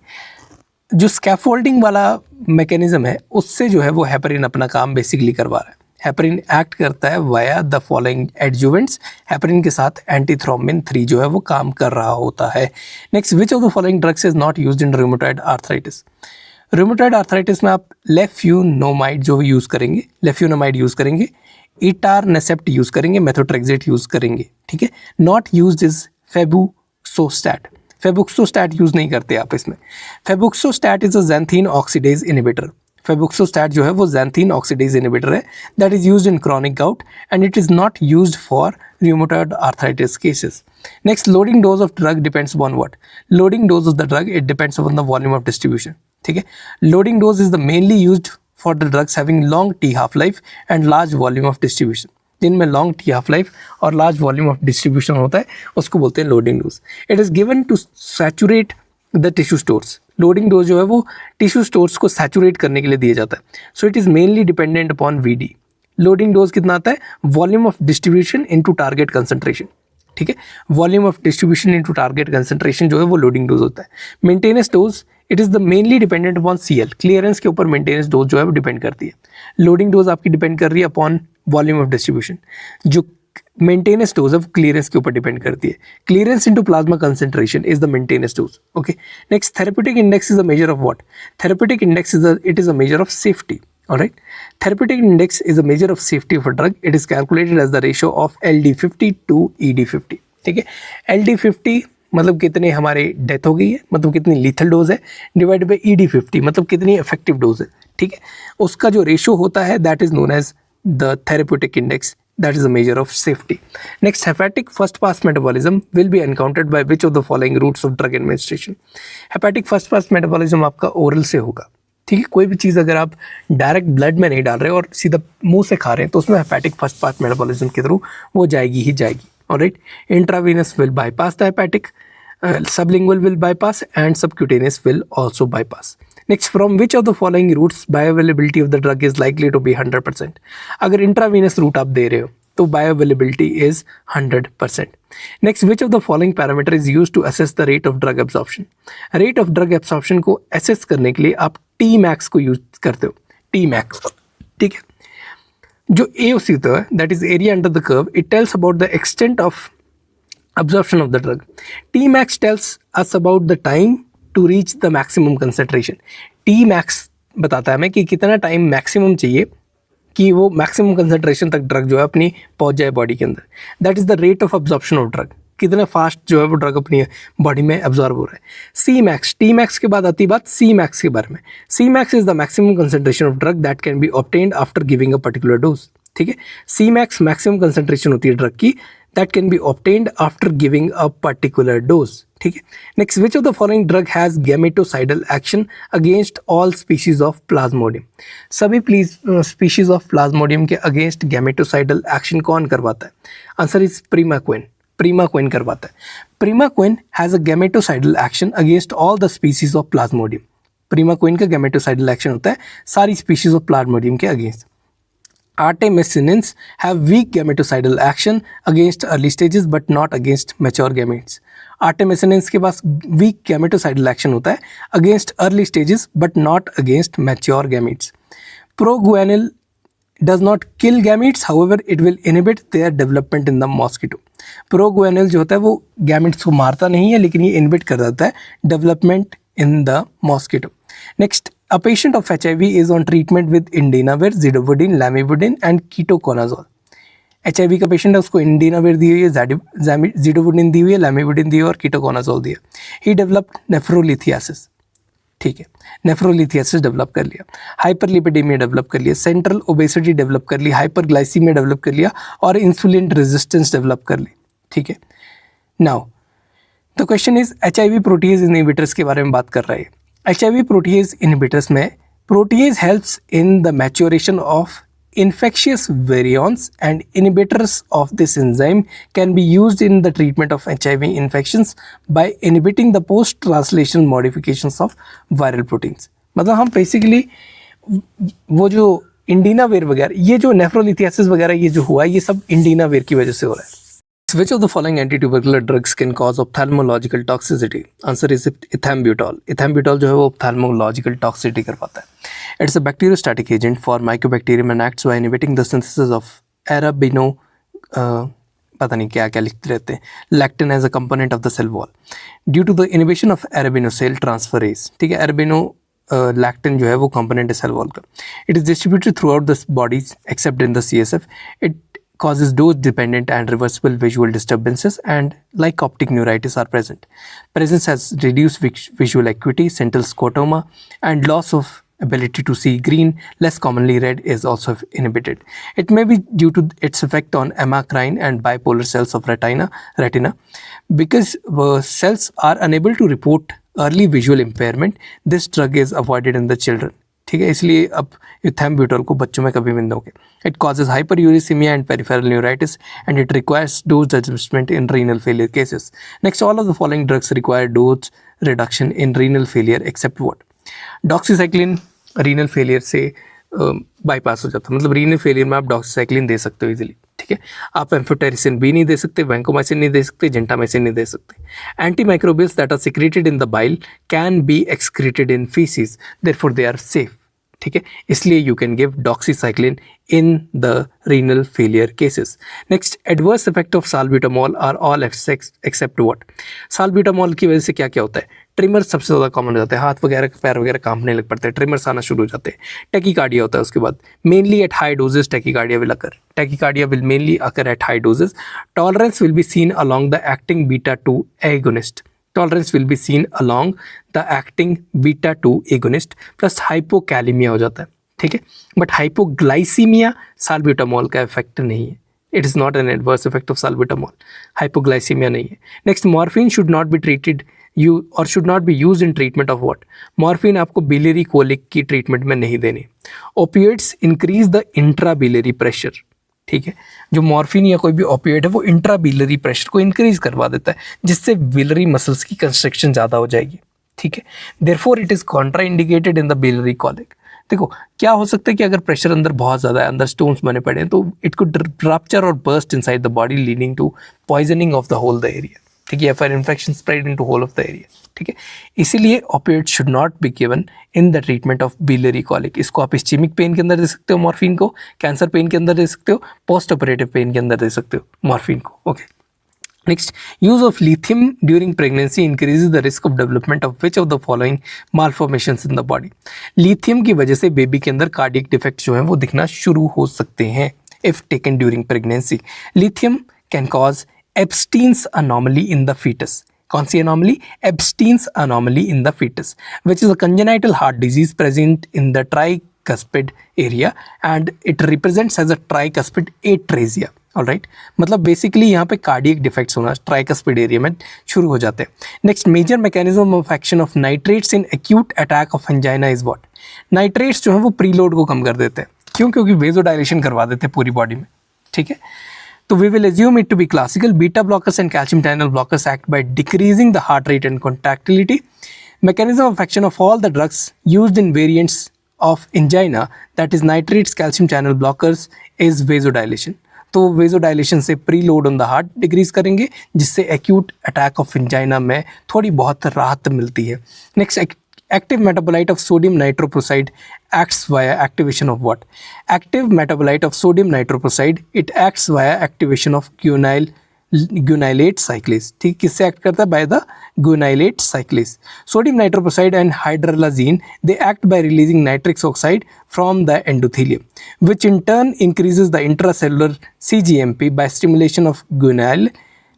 जो scaffolding वाला mechanism है उससे जो है वो heparin अपना काम basically करवा रहा है। हेपेरिन एक्ट करता है via the following adjuvants. Heparin के साथ एंटीथ्रोम्बिन 3 जो है वो काम कर रहा होता है। Next, which of the following drugs is not used in rheumatoid arthritis? Rheumatoid arthritis में आप लेफ्यूनोमाइड जो यूज़ करेंगे, लेफ्यूनोमाइड यूज़ करेंगे, इटारनेसेप्ट यूज़ करेंगे, मेथोट्रेक्सेट यूज़ करेंगे, ठीक है। Not used is febuxostat. Febuxostat use नहीं करते आप इसमें। Febuxostat is a xanthine oxidase inhibitor. Febuxostat जो है वो ज़ैंथीन ऑक्सीडेज इनहिबिटर है that is used in chronic gout and it is not used for rheumatoid arthritis cases. Next, loading dose of drug depends upon what? Loading dose of the drug, it depends upon the volume of distribution, ठीक है। Loading dose is the mainly used for the drugs having long T half life and large volume of distribution. जिनमें long T half life और large volume of distribution होता है उसको बोलते हैं loading dose. It is given to saturate the tissue stores. Loading dose जो है वो tissue stores को saturate करने के लिए दिया जाता है. So it is mainly dependent upon VD. Loading dose कितना आता है? Volume of distribution into target concentration, ठीक है। Volume of distribution into target concentration जो है वो लोडिंग डोज होता है। Maintenance dose it is the mainly dependent upon CL, clearance के ऊपर मेंटेनेंस डोज जो है वो डिपेंड करती है। लोडिंग डोज आपकी डिपेंड कर रही है अपॉन वॉल्यूम ऑफ डिस्ट्रीब्यूशन, जो मेंटेनेंस डोज ऑफ क्लियरेंस के ऊपर डिपेंड करती है। Clearance into plasma concentration is the maintenance dose, okay. Next, therapeutic index is a measure of what? Therapeutic index is a measure of safety. All right, therapeutic index is a measure of safety of a drug. It is calculated as the ratio of LD50 to ED50, ठीक है। LD50 मतलब कितने हमारे death हो गई है, मतलब कितनी लीथल डोज है, डिवाइड बाई ED50 मतलब कितनी इफेक्टिव डोज है, ठीक है। उसका जो रेशियो होता है that is known as the therapeutic index, that is a measure of safety. Next, hepatic first pass metabolism will be encountered by which of the following routes of drug administration? Hepatic first pass metabolism आपका oral से होगा, ठीक है। कोई भी चीज़ अगर आप direct blood में नहीं डाल रहे और सीधा मुंह से खा रहे हैं तो उसमें हेपेटिक फर्स्ट पास मेटाबॉलिज्म के थ्रू वो जाएगी ही जाएगी, alright. Intravenous will bypass the hepatic, sublingual will bypass and subcutaneous will also bypass. Next, from which of the following routes bioavailability of the drug is likely to be 100%? अगर intravenous route आप दे रहे हो तो bioavailability is 100%. Next, which of the following parameter is use to assess the rate of drug absorption. Rate of drug absorption को assess करने के लिए आप टी मैक्स को यूज करते हो. टी मैक्स, ठीक है. जो AOC होता है, that is area under the curve, it tells about the extent of absorption of the drug. Tmax tells us about the time to reach the maximum concentration. Tmax बताता है हमें कि कितना टाइम मैक्सिमम चाहिए कि वो मैक्सिमम कंसंट्रेशन तक drug जो है अपनी पहुंच जाए बॉडी के अंदर. That is the rate of absorption of drug, कितना फास्ट जो है वो ड्रग अपनी बॉडी में एब्जॉर्ब हो रहा है. सी मैक्स, टी मैक्स के बाद आती बात सी मैक्स के बारे में. C max is the maximum concentration of drug that can be obtained after giving a particular dose. ठीक है, सी मैक्स मैक्सिमम कंसंट्रेशन होती है ड्रग की that can be obtained after giving a particular dose. ठीक है. Next, which of the following drug has gametocidal action against all species of Plasmodium? सभी species of Plasmodium के against gametocidal action कौन करवाता है? Answer is Primaquine. Primaquine करवाता है. Primaquine has a gametocidal action against all the species of Plasmodium. Primaquine का gametocidal action होता है सारी species of Plasmodium के against. Artemisinin have weak gametocidal action against early stages but not against mature gametes. Artemisinin के पास weak gametocidal action होता है against early stages but not against mature gametes. Proguanil does not kill gametes, however it will inhibit their development in the mosquito. Proguanil जो होता है वो gametes को मारता नहीं है लेकिन ये inhibit कर देता है development in the mosquito. Next, a patient of HIV is on treatment with Indinavir, Zidovudine, Lamivudine and Ketoconazole. HIV का पेशेंट है, उसको इंडिनाविर दी हुई है, जिडोवुडिन दी हुई है, लैमिवुडिन दी हुई है और कीटोकोनाजोल दिया. He developed nephrolithiasis. ठीक है, नेफ्रोलिथियासिस डेवलप कर लिया, हाइपरलिपिडेमिया डेवलप कर लिया, सेंट्रल ओबेसिटी डेवलप कर लिया, हाइपरग्लाइसीमिया डेवलप कर लिया और इंसुलिन रेजिस्टेंस डेवलप कर ली. ठीक है. Now the question is HIV protease inhibitors के बारे में बात कर रहे हैं. HIV protease inhibitors में protease helps in the maturation of infectious virions and inhibitors of this enzyme can be used in the treatment of HIV infections by inhibiting the post-translational modifications of viral proteins. मतलब हम basically वो जो इंडिनाविर वगैरह, ये जो nephrolithiasis वगैरह ये जो हुआ ये सब इंडिनाविर की वजह से हो रहा है. Which of the following anti-tubercular drugs can cause ophthalmological toxicity? Answer is ethambutol. Ethambutol जो है वो ophthalmological toxicity करवाता है. It's a bacteriostatic agent for Mycobacterium and acts by inhibiting the synthesis of arabino पता नहीं क्या क्या लिखते रहते हैं, lectin as a component of the cell wall due to the inhibition of arabinocyl transferase. ठीक है, arabino lactin जो है वो component है cell wall का. It is distributed throughout the bodies except in the CSF. It causes dose dependent and reversible visual disturbances and like optic neuritis are present. Presence has reduced visual acuity, central scotoma and loss of ability to see green, less commonly red is also inhibited. It may be due to its effect on amacrine and bipolar cells of retina. Because cells are unable to report early visual impairment, this drug is avoided in the children. ठीक है, इसलिए अब ethambutol को बच्चों में कभी भी नहीं दोगे. It causes hyperuricemia and peripheral neuritis and it requires dose adjustment in renal failure cases. Next, all of the following drugs require dose reduction in renal failure except what? Doxycycline renal failure से bypass हो जाता है, मतलब renal failure में आप doxycycline दे सकते हो easily. ठीक है, आप एम्फोटेरिसिन भी नहीं दे सकते, वैंकोमाइसिन नहीं दे सकते, जेंटामाइसिन नहीं दे सकते. Antimicrobials that are secreted in the bile can be excreted in faeces, therefore they are safe. ठीक है, इसलिए you can give doxycycline in the renal failure cases. Next, adverse effect of salbutamol are all except what? Salbutamol की वजह से क्या क्या होता है? ट्रिमर सबसे ज़्यादा कॉमन हो जाते हैं, हाथ वगैरह पैर वगैरह कांपने लग पड़ते हैं, ट्रिमर्स आना शुरू हो जाते हैं. टेकीकार्डिया होता है उसके बाद, mainly at high doses tachycardia will occur. Tachycardia will mainly occur at high doses. Tolerance will be seen along the acting beta 2 agonist. Tolerance will be seen along the acting beta 2 agonist plus hypokalaemia हो जाता है. ठीक है, but hypoglycaemia साल्ब्यूटामॉल का effect नहीं है. It is not an adverse effect of salbutamol, hypoglycaemia नहीं है. Next, morphine should not be treated or should not be use in treatment of what? Morphine आपको बिलियरी कोलिक की ट्रीटमेंट में नहीं देनी. Opioids increase the intrabiliary pressure. ठीक है, जो मॉर्फिन या कोई भी ओपियोइड है वो इंट्राबिलियरी प्रेशर को इंक्रीज करवा देता है जिससे बिलियरी मसल्स की कंस्ट्रक्शन ज़्यादा हो जाएगी. ठीक है, therefore it is contraindicated in the biliary colic. देखो क्या हो सकता है कि अगर प्रेशर अंदर बहुत ज़्यादा है, अंदर स्टोन्स बने पड़े हैं, तो it could rupture or burst inside the body leading to poisoning of the whole the area, ठीक है, या फिर infection spread into whole of the area, ठीक है। इसीलिए opiate should not be given in the treatment of biliary colic. इसको आप ischaemic pen के अंदर दे सकते हो मॉर्फिन को, कैंसर पेन के अंदर दे सकते हो, पोस्ट ऑपरेटिव पेन के अंदर दे सकते हो मॉर्फिन को, okay. Next, use of lithium during pregnancy increases the risk of development of which of the following malformations in the body? Lithium की वजह से बेबी के अंदर कार्डियक डिफेक्ट जो हैं वो दिखना शुरू हो सकते हैं if taken during pregnancy. Lithium can cause Epstein's anomaly in the fetus. कौन सी anomaly? Epstein's anomaly in the fetus, which is a congenital heart disease present in the tricuspid area and it represents as a tricuspid atresia. Alright, मतलब basically यहाँ पे cardiac defects होना tricuspid area में शुरू हो जाते हैं। Next, major mechanism of action of nitrates in acute attack of angina is what? Nitrates जो है वो प्रीलोड को कम कर देते हैं, क्यों? क्योंकि वेजोडाइलेशन करवा देते हैं पूरी बॉडी में, ठीक है। तो we will assume it to be classical. Beta blockers and calcium channel blockers act by decreasing the heart rate and contractility. Mechanism of action of all the drugs used in variants of angina, that is nitrates, calcium channel blockers, is vasodilation. तो vasodilation से pre load on the heart decrease करेंगे, जिससे acute attack of angina में थोड़ी बहुत राहत मिलती है। Next, active metabolite of sodium nitroprusside acts via activation of what? Active metabolite of sodium nitroprusside, it acts via activation of guanylate cyclase. ठीक, किससे एक्ट करता है? By the guanylate cyclase. Sodium nitroprusside and hydralazine, they act by releasing nitric oxide from the endothelium, which in turn increases the intracellular cGMP by stimulation of guanyl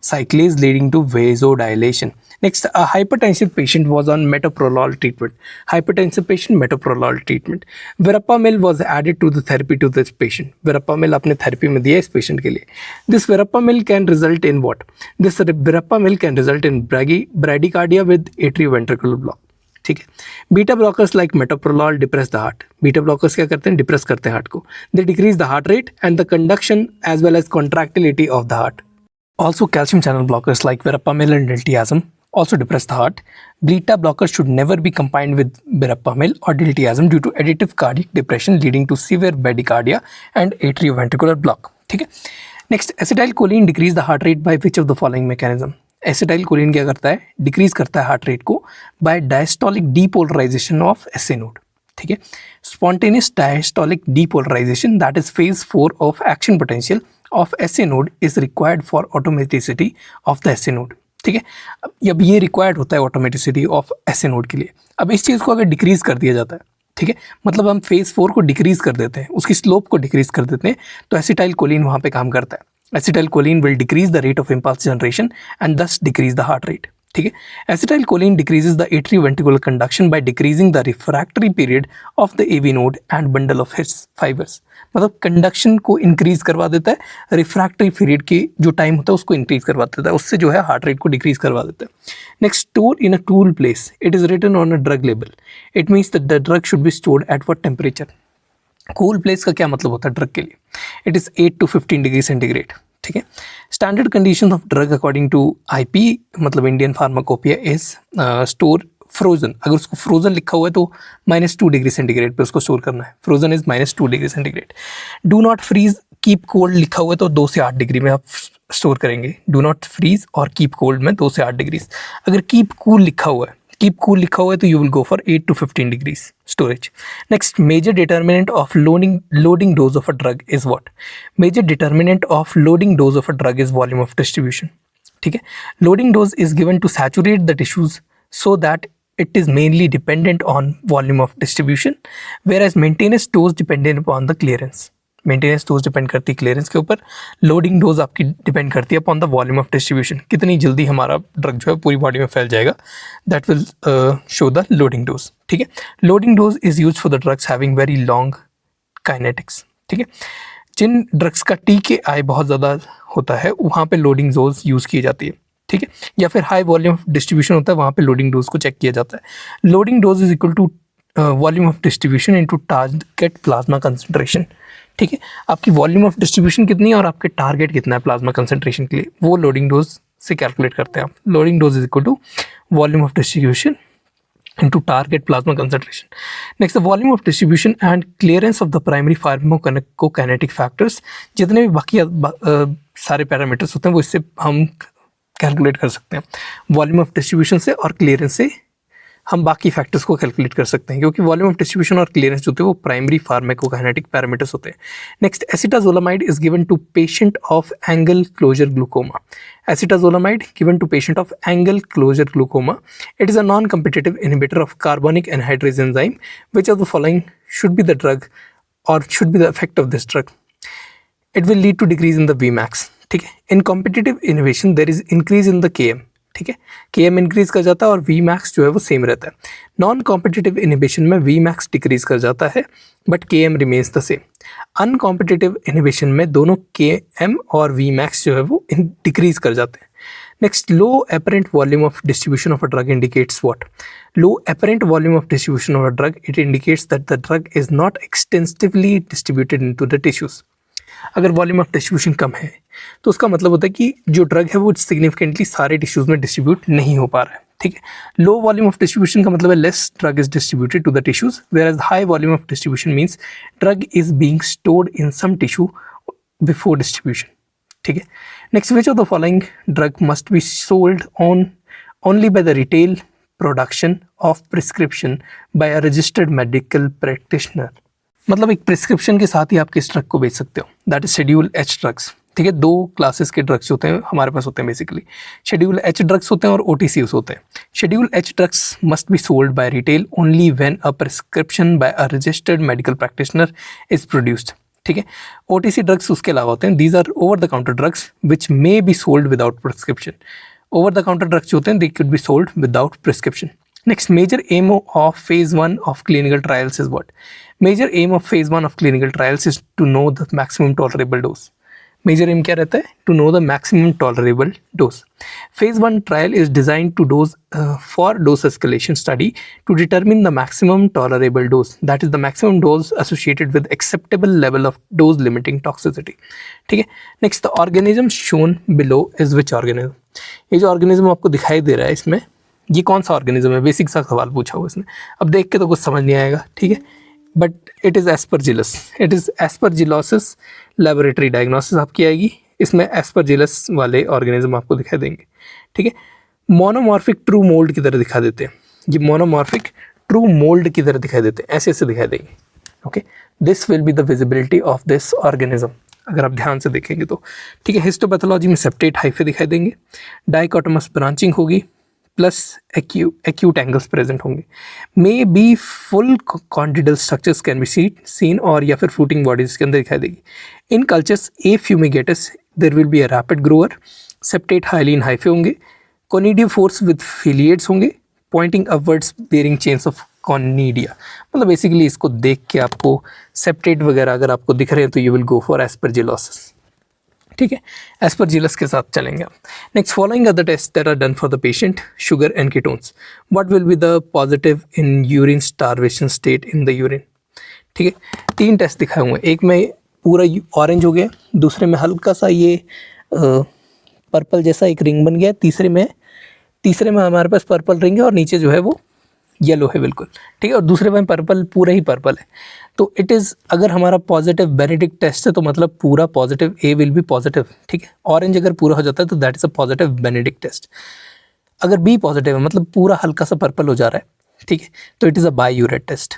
cyclase leading to vasodilation. Next, a hypertensive patient was on metoprolol treatment. Hypertensive patient, metoprolol treatment. Verapamil was added to the therapy to this patient. Verapamil आपने therapy में दिया इस patient के लिए. This verapamil can result in what? This verapamil can result in bradycardia with atrioventricular block. ठीक है। Beta blockers like metoprolol depress the heart. Beta blockers क्या करते हैं? डिप्रेस करते हैं हार्ट को। They decrease the heart rate and the conduction as well as contractility of the heart. Also, calcium channel blockers like verapamil and diltiazem also depress the heart. Beta blockers should never be combined with verapamil or diltiazem due to additive cardiac depression leading to severe bradycardia and atrioventricular block. ठीक है। Next, acetylcholine decrease the heart rate by which of the following mechanism? Acetylcholine क्या करता है? Decrease करता है heart rate को by diastolic depolarization of SA node. ठीक है। Spontaneous diastolic depolarization, that is phase 4 of action potential of SA node is required for automaticity of the SA node. ठीक है। अब ये रिक्वायर्ड होता है ऑटोमेटिसिटी ऑफ SA नोड के लिए। अब इस चीज़ को अगर डिक्रीज कर दिया जाता है, ठीक है, मतलब हम फेज 4 को डिक्रीज कर देते हैं, उसकी स्लोप को डिक्रीज कर देते हैं, तो एसिटाइलकोलिन वहाँ पे काम करता है। Acetylcholine will decrease the rate of impulse generation and thus decrease the heart rate. ठीक है। Acetylcholine decreases the atrioventricular conduction by decreasing the refractory period of the AV node and bundle of His fibres. मतलब conduction को increase करवा देता है, refractory period की जो time होता है उसको इंक्रीज करवा देता है, उससे जो है हार्ट रेट को डिक्रीज करवा देता है। Next, store in a cool place. It is written on a drug label. It means that the drug should be stored at what temperature? Cool place का क्या मतलब होता है ड्रग के लिए? It is 8 to 15 degree centigrade. ठीक है। Standard condition of drug according to IP, मतलब Indian pharmacopoeia, is store frozen. अगर उसको फ्रोजन लिखा हुआ है तो -2 डिग्री सेंटीग्रेड पे उसको स्टोर करना है। Frozen is -2 degree centigrade. Do not freeze keep cold लिखा हुआ है तो 2 से 8 डिग्री में आप स्टोर करेंगे। डू नॉट फ्रीज और कीप कोल्ड में 2 से 8 डिग्री। अगर कीप कूल लिखा हुआ है, कीप कूल लिखा हुआ है तो you will go for 8 to 15 degrees storage. Next, major determinant of loading dose of a drug is what? Major determinant of loading dose of a drug is volume of distribution. ठीक है। Loading dose is given to saturate the tissues so that it is mainly dependent on volume of distribution, whereas maintenance dose dependent upon the clearance. Maintenance dose depend करती है clearance के ऊपर, loading dose आपकी depend करती है upon the volume of distribution, कितनी जल्दी हमारा ड्रग जो है पूरी बॉडी में फैल जाएगा, that will show the loading dose. ठीक है। Loading dose is use for the drugs having very long kinetics. ठीक है। जिन ड्रग्स का TKI बहुत ज़्यादा होता है वहाँ पे लोडिंग डोज यूज़ की जाती है। ठीक है। या फिर हाई वॉल्यूम ऑफ डिस्ट्रीब्यूशन होता है वहाँ पे लोडिंग डोज को चेक किया जाता है। Loading dose is equal to volume of distribution into target plasma concentration. ठीक है। आपकी वॉल्यूम ऑफ डिस्ट्रीब्यूशन कितनी है और आपके टारगेट कितना है प्लाज्मा कंसंट्रेशन के लिए, वो लोडिंग डोज से कैलकुलेट करते हैं आप। Loading dose is equal to volume of distribution into target plasma concentration. Next, the volume of distribution and clearance of the primary pharmacokinetic factors. जितने भी बाकी सारे पैरामीटर्स होते हैं वो इससे हम कैलकुलेट कर सकते हैं. वॉल्यूम ऑफ डिस्ट्रीब्यूशन से और क्लियरेंस से हम बाकी फैक्टर्स को कैलकुलेट कर सकते हैं, क्योंकि वॉल्यूम ऑफ डिस्ट्रीब्यूशन और क्लियरेंस जो होते हैं वो प्राइमरी फार्माकोकाइनेटिक पैरामीटर्स होते हैं. Next, acetazolamide is given to patient of angle closure glaucoma. Acetazolamide given to patient of angle closure glaucoma. It is a non competitive inhibitor of carbonic anhydrase enzyme. Which of the following should be the drug or should be the effect of this drug? It will lead to decrease in the Vmax. ठीक है. In competitive innovation there is increase in the Km. ठीक है, Km increase कर जाता है और Vmax जो है वो सेम रहता है. नॉन कॉम्पिटिटिव इनिबिशन में Vmax डिक्रीज कर जाता है but Km remains the same. Uncompetitive inhibition में दोनों Km और Vmax जो है वो डिक्रीज कर जाते हैं. Next, low apparent volume of distribution of a drug indicates what? Low apparent volume of distribution of a drug, it indicates that the drug is not extensively distributed into the tissues. अगर volume of distribution कम है तो उसका मतलब होता है कि जो drug है वो सिग्निफिकेंटली सारे टिश्यूज में डिस्ट्रीब्यूट नहीं हो पा रहा है. ठीक है. लो वॉल्यूम ऑफ डिस्ट्रीब्यूशन का मतलब है less drug is distributed to the tissues, whereas high volume of distribution means drug is being stored in some tissue before distribution. ठीक है. Next, which of the following drug must be sold on only by the retail production of prescription by a registered medical practitioner. मतलब एक prescription के साथ ही आप किस drug को बेच सकते हो, that is schedule H drugs. ठीक है. दो क्लासेस के ड्रग्स होते हैं हमारे पास होते हैं बेसिकली. शेड्यूल एच ड्रग्स होते हैं और OTCs होते हैं. Schedule H drugs must be sold by retail only when a prescription by a registered medical practitioner is produced. ठीक है. OTC ड्रग्स उसके अलावा होते हैं. These are over the counter drugs which may be sold without prescription. Over the counter drugs जो होते हैं they could be sold without prescription. Next, major aim of phase 1 of clinical trials is what? Major aim of phase 1 of clinical trials is to know the maximum tolerable dose. Major aim क्या रहता है? To know the maximum tolerable dose. Phase 1 trial is designed to for dose escalation study to determine the maximum tolerable dose. That is the maximum dose associated with acceptable level of dose limiting toxicity. ठीक है. Next, the organism shown below is which organism? ये जो organism आपको दिखाई दे रहा है इसमें, ये कौन सा ऑर्गेनिज्म है? बेसिक सा सवाल पूछा हुआ इसने. अब देख के तो कुछ समझ नहीं आएगा. ठीक है. But it is Aspergillus. It is aspergillosis. Laboratory diagnosis आपकी आएगी. इसमें एस्परजिलस वाले ऑर्गेनिज्म आपको दिखाई देंगे. ठीक है. मोनोमॉर्फिक ट्रू मोल्ड की तरह दिखा देते हैं. ये मोनोमॉर्फिक ट्रू मोल्ड की तरह दिखाई देते हैं. ऐसे ऐसे दिखाई देंगे. Okay. This will be the visibility of this organism अगर आप ध्यान से देखेंगे तो. ठीक है. हिस्टोपैथोलॉजी में सेप्टेट हाइफे दिखाई देंगे. डाइकोटोमस ब्रांचिंग होगी प्लस एक्यूट एंगल्स प्रेजेंट होंगे. May be full conidial structures can be seen और या फिर फ्रूटिंग बॉडीज के अंदर दिखाई देगी. In cultures A fumigatus there will be a rapid grower. Septate hyaline hyphae होंगे. कोनिडियो फोर्स विद फिलिएट्स होंगे. Pointing upwards bearing chains of conidia. मतलब बेसिकली इसको देख के आपको सेप्टेट वगैरह अगर आपको दिख रहे हैं तो you will go for aspergillosis. ठीक है. एस्परजिलस के साथ चलेंगे. Next, following other test that are done for the patient, sugar and ketones. What will be the positive in urine starvation state in the urine. ठीक है. 3 test दिखाए हुए हैं. एक में पूरा ऑरेंज हो गया, दूसरे में हल्का सा ये पर्पल जैसा एक रिंग बन गया, तीसरे में हमारे पास पर्पल रिंग है और नीचे जो है वो येलो है बिल्कुल. ठीक है. और दूसरे में पर्पल, पूरा ही पर्पल है. तो इट इज़, अगर हमारा पॉजिटिव बेनेडिक्ट टेस्ट है तो मतलब पूरा positive, A will be positive. ठीक है. ऑरेंज अगर पूरा हो जाता है तो that is a positive Benedict test. अगर बी पॉजिटिव है मतलब पूरा हल्का सा पर्पल हो जा रहा है. ठीक है. तो it is a biuret test.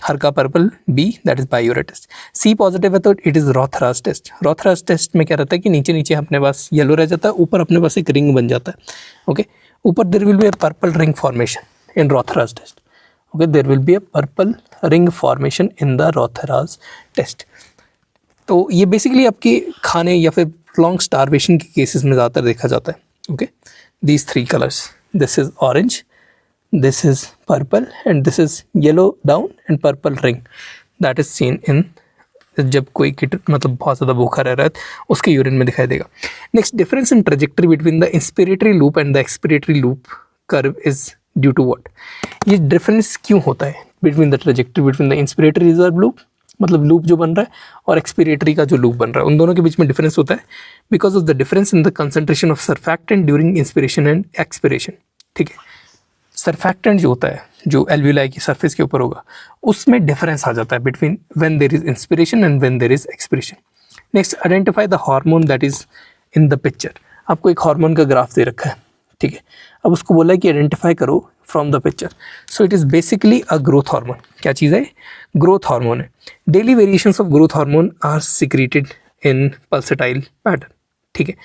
हल्का purple B, that is biuret test. C positive है तो it is Rothera's test. Rothera's test में क्या रहता है कि नीचे नीचे अपने पास येलो रह जाता है, ऊपर अपने पास एक रिंग बन जाता है. ओके. ऊपर देर will be a purple ring formation in Rothera's test. Okay, there will be a purple ring formation in the Rothera's test. तो ये बेसिकली आपके खाने या फिर लॉन्ग स्टारवेशन के केसेस में ज़्यादातर देखा जाता है. Okay. these 3 colors, this is orange, this is purple and this is yellow down and purple ring that is seen in जब कोई मतलब बहुत ज़्यादा भूखा रह रहा है उसके यूरिन में दिखाई देगा. Next, difference in trajectory between the inspiratory loop and the expiratory loop curve is due to what. ये डिफरेंस क्यों होता है between the trajectory between the inspiratory reserve loop, मतलब लूप जो बन रहा है, और एक्सपिरेटरी का जो लूप बन रहा है, उन दोनों के बीच में डिफरेंस होता है because of the difference in the concentration of surfactant during inspiration and expiration. ठीक है. सरफैक्टेंट जो होता है, जो एल्वियोलाई की सरफेस के ऊपर होगा, उसमें डिफरेंस आ जाता है between when there is inspiration and when there is expiration. Next, identify the hormone that is in the picture. आपको एक हार्मोन का ग्राफ दे रखा है, ठीक है। अब उसको बोला है कि आइडेंटिफाई करो from the picture. So it is basically a growth hormone. क्या चीज़ है? ग्रोथ हार्मोन है। Daily variations of growth hormone are secreted in pulsatile pattern, ठीक है।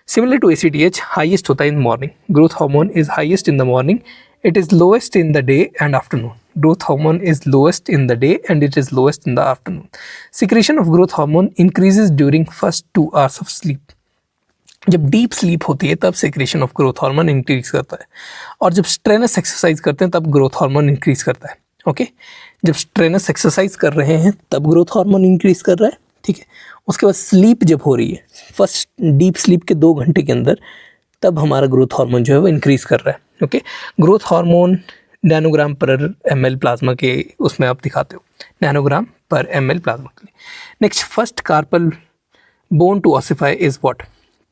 सिमिलर टू ACTH, हाईएस्ट होता है in morning. Growth hormone is highest in the morning, it is lowest in the day and afternoon. Growth hormone is lowest in the day and it is lowest in the afternoon. Secretion of growth hormone increases during first 2 hours of sleep. जब deep sleep होती है तब secretion of growth hormone increase करता है, और जब strenuous exercise करते हैं तब ग्रोथ हार्मोन इंक्रीज करता है। ओके, जब स्ट्रेनस एक्सरसाइज कर रहे हैं तब ग्रोथ हार्मोन इंक्रीज कर रहा है, ठीक है। उसके बाद स्लीप जब हो रही है, फर्स्ट डीप स्लीप के 2 घंटे के अंदर, तब हमारा ग्रोथ हार्मोन जो है वो इंक्रीज कर रहा है। ओके, ग्रोथ हार्मोन नैनोग्राम पर ml प्लाज्मा के उसमें आप दिखाते हो, नैनोग्राम पर ml प्लाज्मा के लिए। Next, first carpal bone to ossify is what?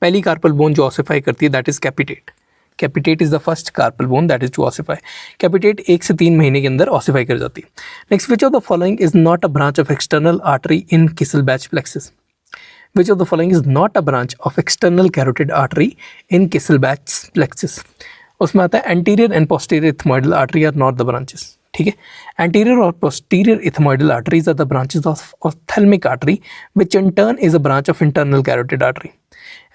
पहली कार्पल बोन जो ऑसिफाई करती है that is capitate. Capitate is the first carpal bone that is to ossify. Capitate 1 से 3 महीने के अंदर ऑसिफाई कर जाती है। Next, which of the following is not a branch of external artery in Kiesselbach plexus? Which of the following is not a branch of external carotid artery in Kisselbach's plexus? उसमें आता है anterior and posterior ethmoidal artery are not the branches, ठीक है। Anterior और posterior ethmoidal arteries are the branches of ophthalmic artery which in turn is a branch of internal carotid artery.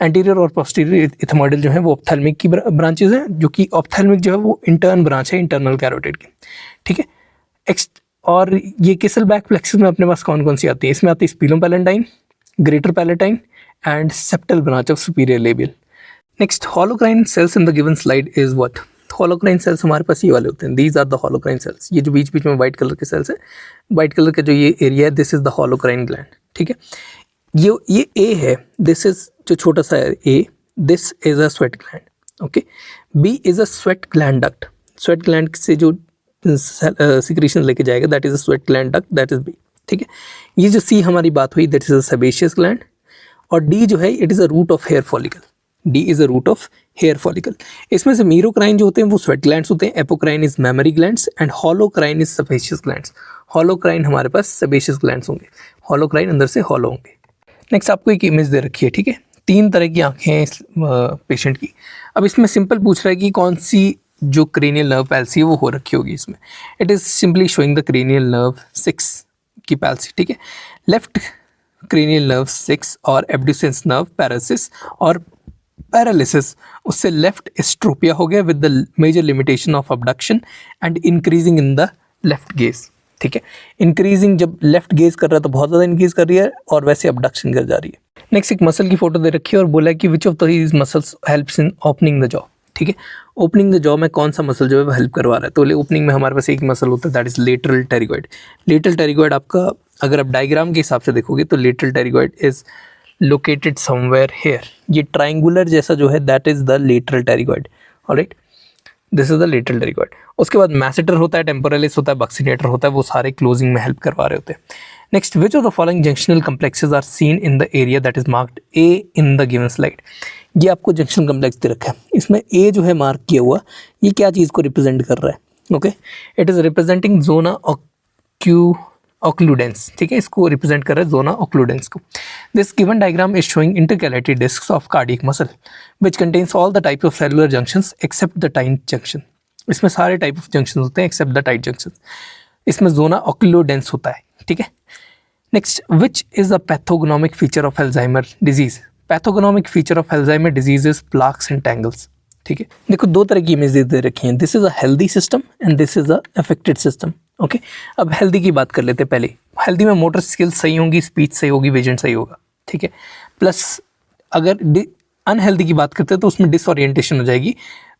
Anterior और posterior ethmoidal जो है वो ophthalmic की branches हैं, जो कि ऑप्थेल्मिक जो है वो इंटर्न ब्रांच है इंटरनल कैरोटिड की, ठीक है। और ये किसलबैक प्लेक्सस में अपने पास कौन कौन सी आती है? इसमें आती है sphenopalatine, greater palatine and septal branch of superior labial. Next, holocrine cells in the given slide is what? Holocrine cells हमारे पास ये वाले होते हैं, these are the holocrine cells. ये जो बीच बीच में वाइट कलर के सेल्स है, वाइट कलर का जो ये एरिया है, this is the holocrine gland, ठीक है। ये ए है, दिस इज जो छोटा सा A, this is a sweat gland, okay. B is a sweat gland duct. Sweat gland से जो सिक्रीशन लेके जाएगा that is a sweat gland duct, that is B, ठीक है। ये जो सी हमारी बात हुई that is a sebaceous gland, और डी जो है it is a root of hair follicle. D is a root of hair follicle. इसमें से मीरोक्राइन जो होते हैं वो स्वेट ग्लैंड्स होते हैं, apocrine is mammary glands and holocrine is sebaceous glands. Holocrine हमारे पास सेबेशियस ग्लैंड्स होंगे, होलोक्राइन अंदर से होलो होंगे। नेक्स्ट, आपको एक इमेज दे रखी है, ठीक है। 3 तरह की आंखें हैं इस पेशेंट की। अब इसमें सिंपल पूछ रहा है कि कौन सी जो क्रेनियल नर्व पैल्सी है वो हो रखी होगी इसमें। It is simply showing the cranial nerve 6 की पैल्सी, ठीक है। लेफ्ट क्रेनियल नर्व 6 और एब्ड्यूसेंस नर्व पैरासिस और पैरालिसिस, उससे लेफ्ट एस्ट्रोपिया हो गया with the major limitation of abduction and increasing in the left gaze, ठीक है। इंक्रीजिंग, जब लेफ्ट गेज कर रहा है तो बहुत ज़्यादा इंक्रीज कर रही है, और वैसे अबडक्शन कर जा रही है। नेक्स्ट, एक मसल की फोटो दे रखी है और बोला है कि विच of these muscles helps in opening the jaw, ठीक है। ओपनिंग द जॉ में कौन सा मसल जो है वो हेल्प करवा रहा है? तो ओपनिंग में हमारे पास एक मसल होता है that is lateral pterygoid. Lateral pterygoid आपका, अगर आप डायग्राम के हिसाब से देखोगे तो lateral pterygoid is located somewhere here. ये ट्राइंगुलर जैसा जो है that is the lateral pterygoid, alright, this is the lateral pterygoid. उसके बाद मैसेटर होता है, टेम्पोरलिस होता है, बक्सिनेटर होता है, वो सारे क्लोजिंग में हेल्प करवा रहे होते हैं। Next, which of the following junctional complexes are seen in the area that is marked A in the given slide? ये आपको जंक्शन कम्प्लेक्स दे रखा है, इसमें ए जो है मार्क किया हुआ, ये क्या चीज़ को रिप्रेजेंट कर रहा है? ओके, इट इज़ रिप्रेजेंटिंग जोना ऑक्लूडेंस, ठीक है, इसको रिप्रेजेंट कर रहा है जोना ऑक्लूडेंस को। This given diagram is showing intercalated discs of cardiac muscle which contains all the types of cellular junctions except the tight junction. इसमें सारे टाइप ऑफ जंक्शन होते हैं एक्सेप्ट द टाइट जंक्शन। इसमें जोना ऑक्लूडेंस होता है, ठीक है। Next, which is the pathognomonic feature of Alzheimer disease? Pathognomonic feature of Alzheimer disease is plaques and tangles, ठीक है। देखो 2 तरह की इमेज दे रखी हैं, this is a healthy system and this is a affected system, okay. अब healthy की बात कर लेते हैं पहले। हेल्दी में मोटर स्किल्स सही होंगी, स्पीच सही होगी, विजन सही होगा, ठीक है। प्लस अगर अनहेल्दी की बात करते हैं तो उसमें डिसओरिएंटेशन हो जाएगी,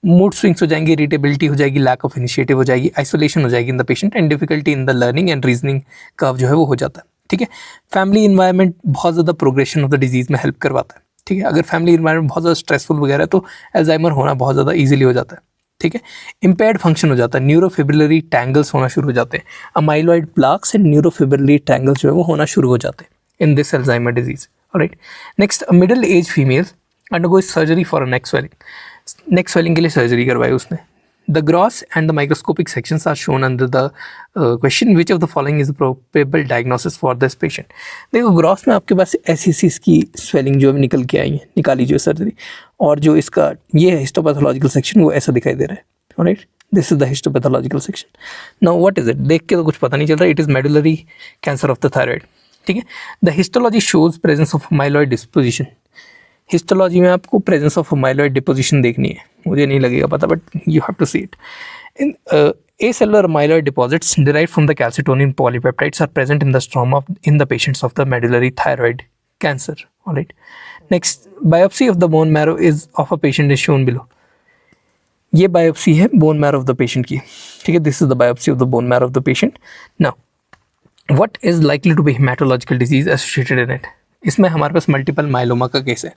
मूड स्विंग्स हो जाएंगे, इरिटेबिलिटी हो जाएगी, लैक ऑफ इनिशिएटिव हो जाएगी, आइसोलेशन हो जाएगी in the patient and difficulty in the learning and reasoning curve जो है वो हो जाता है, ठीक है। फैमिली इन्वायरमेंट बहुत ज़्यादा प्रोग्रेशन ऑफ द डिजीज़ में हेल्प करवाता है, ठीक है। अगर फैमिली इन्वायरमेंट बहुत ज़्यादा स्ट्रेसफुल वगैरह है तो अल्जाइमर होना बहुत ज़्यादा ईजिली हो जाता है, ठीक है। इम्पेयर्ड फंक्शन हो जाता है, न्यूरोफिब्रिलरी टैंगल्स होना शुरू हो जाते हैं, amyloid plaques and neurofibrillary tangles जो है वो होना शुरू हो जाते हैं in this Alzheimer disease, alright. Next, middle age female undergoes surgery for neck swelling. Neck swelling के लिए सर्जरी करवाई उसने, The gross and the microscopic sections are shown under the question which of the following is the probable diagnosis for this patient. देखो gross में आपके पास ऐसी की swelling जो निकल के आई है, निकाली जो सर्जरी, और जो इसका ये है हिस्टोपैथोलॉजिकल सेक्शन वो ऐसा दिखाई दे रहा है. Alright, this is the histopathological section. Now what is it? देख के तो कुछ पता नहीं चल रहा. It is medullary cancer of the thyroid. ठीक है. The histology shows presence of myeloid disposition. Histology में आपको प्रेजेंस ऑफ माइलॉइड डिपोजिशन देखनी है. मुझे नहीं लगेगा पता, but you have to see it. In acellular myeloid deposits derived from the calcitonin polypeptides are present in the stroma in the patients of the medullary thyroid cancer. All right. Next, biopsy of the bone marrow is of a patient is shown below. ये biopsy है bone marrow of the patient की. ठीक है. This is the biopsy of the bone marrow of the patient. Now, what is likely to be hematological disease associated in it? इसमें हमारे पास multiple myeloma का case है.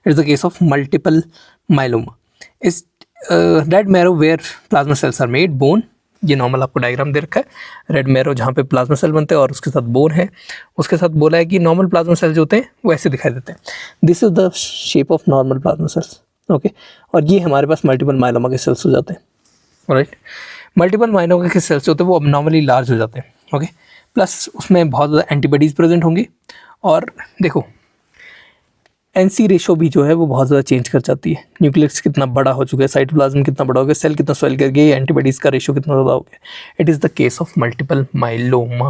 It's the case of multiple myeloma. इस red marrow where plasma cells are made, bone, ये normal आपको diagram दे रखा है. रेड मैरो जहाँ पे प्लाज्मा सेल बनते हैं और उसके साथ बोन है. उसके साथ बोला है कि नॉर्मल प्लाज्मा सेल जो होते हैं वो ऐसे दिखाई देते हैं. This is the shape of normal plasma cells. Okay. और ये हमारे पास मल्टीपल माइलोमा के सेल्स हो जाते हैं. ऑलराइट. मल्टीपल माइलोमा के सेल्स होते हैं वो अब नॉर्मली लार्ज हो जाते हैं. ओके. प्लस उसमें बहुत ज़्यादा एंटीबॉडीज़ प्रेजेंट होंगी. और देखो एनसी रेशो भी जो है वो बहुत ज़्यादा चेंज कर जाती है. न्यूक्लियस कितना बड़ा हो चुका है, साइटोप्लाज्म कितना बड़ा हो गया, सेल कितना स्वेल कर गया, एंटीबॉडीज़ का रेशो कितना ज़्यादा हो गया. It is the case of multiple myeloma.